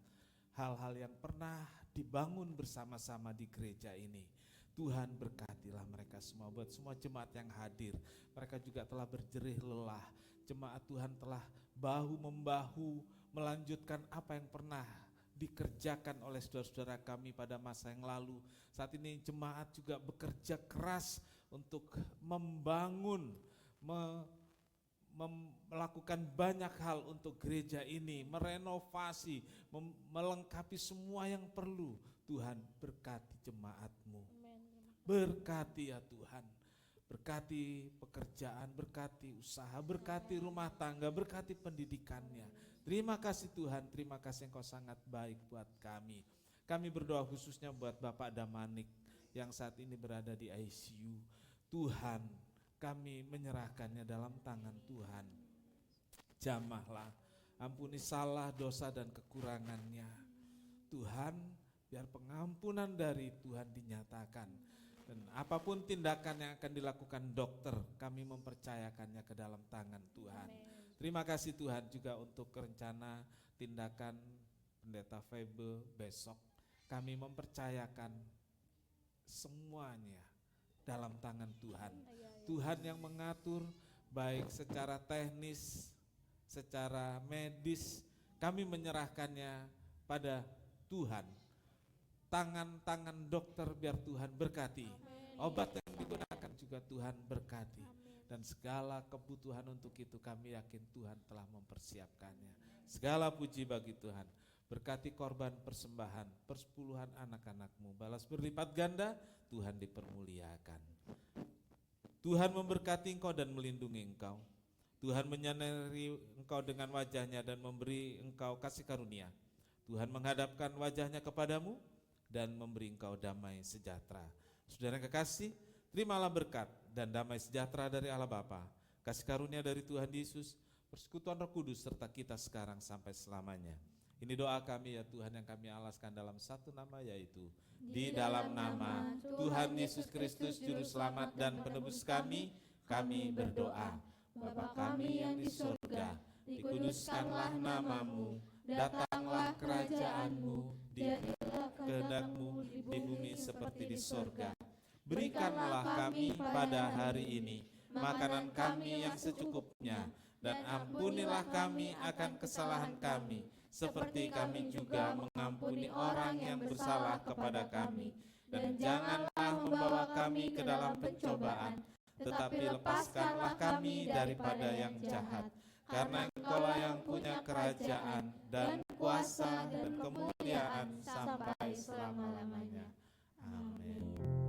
S3: hal-hal yang pernah dibangun bersama-sama di gereja ini. Tuhan berkatilah mereka semua, buat semua jemaat yang hadir. Mereka juga telah berjerih lelah. Jemaat Tuhan telah bahu-membahu melanjutkan apa yang pernah dikerjakan oleh saudara-saudara kami pada masa yang lalu. Saat ini jemaat juga bekerja keras untuk membangun, melakukan banyak hal untuk gereja ini, merenovasi, melengkapi semua yang perlu. Tuhan berkati jemaat-Mu. Berkati ya Tuhan, Berkati pekerjaan, berkati usaha, berkati rumah tangga, berkati pendidikannya. Terima kasih Tuhan, terima kasih Engkau sangat baik buat kami. Kami berdoa khususnya buat Bapak Damanik yang saat ini berada di ICU. Tuhan, kami menyerahkannya dalam tangan Tuhan. Jamahlah, ampuni salah, dosa dan kekurangannya. Tuhan, biar pengampunan dari Tuhan dinyatakan. Dan apapun tindakan yang akan dilakukan dokter, kami mempercayakannya ke dalam tangan Tuhan. Terima kasih Tuhan juga untuk rencana tindakan Pendeta Febe besok. Kami mempercayakan semuanya dalam tangan Tuhan. Tuhan yang mengatur baik secara teknis, secara medis, kami menyerahkannya pada Tuhan. Tangan-tangan dokter biar Tuhan berkati. Obat yang digunakan juga Tuhan berkati. Dan segala kebutuhan untuk itu kami yakin Tuhan telah mempersiapkannya. Segala puji bagi Tuhan. Berkati korban persembahan, persepuluhan anak-anak-Mu. Balas berlipat ganda, Tuhan dipermuliakan. Tuhan memberkati engkau dan melindungi engkau. Tuhan menyinari engkau dengan wajahnya dan memberi engkau kasih karunia. Tuhan menghadapkan wajahnya kepadamu dan memberi engkau damai sejahtera. Saudara yang kekasih, terimalah berkat dan damai sejahtera dari Allah Bapa, kasih karunia dari Tuhan Yesus, persekutuan Roh Kudus serta kita sekarang sampai selamanya. Ini doa kami ya Tuhan yang kami alaskan dalam satu nama, yaitu di dalam nama Tuhan Yesus Kristus Juru Selamat dan Penebus kami berdoa. Bapa kami yang di surga, dikuduskanlah namamu, datanglah kerajaan-Mu, jadilah kehendak-Mu di bumi seperti di surga. Berikanlah kami pada hari ini makanan kami yang secukupnya, dan ampunilah kami akan kesalahan kami, seperti kami juga mengampuni orang yang bersalah kepada kami. Dan janganlah membawa kami ke dalam pencobaan, tetapi lepaskanlah kami daripada yang jahat. Karena Engkaulah yang punya kerajaan dan kuasa dan kemuliaan sampai selama-lamanya. Amin.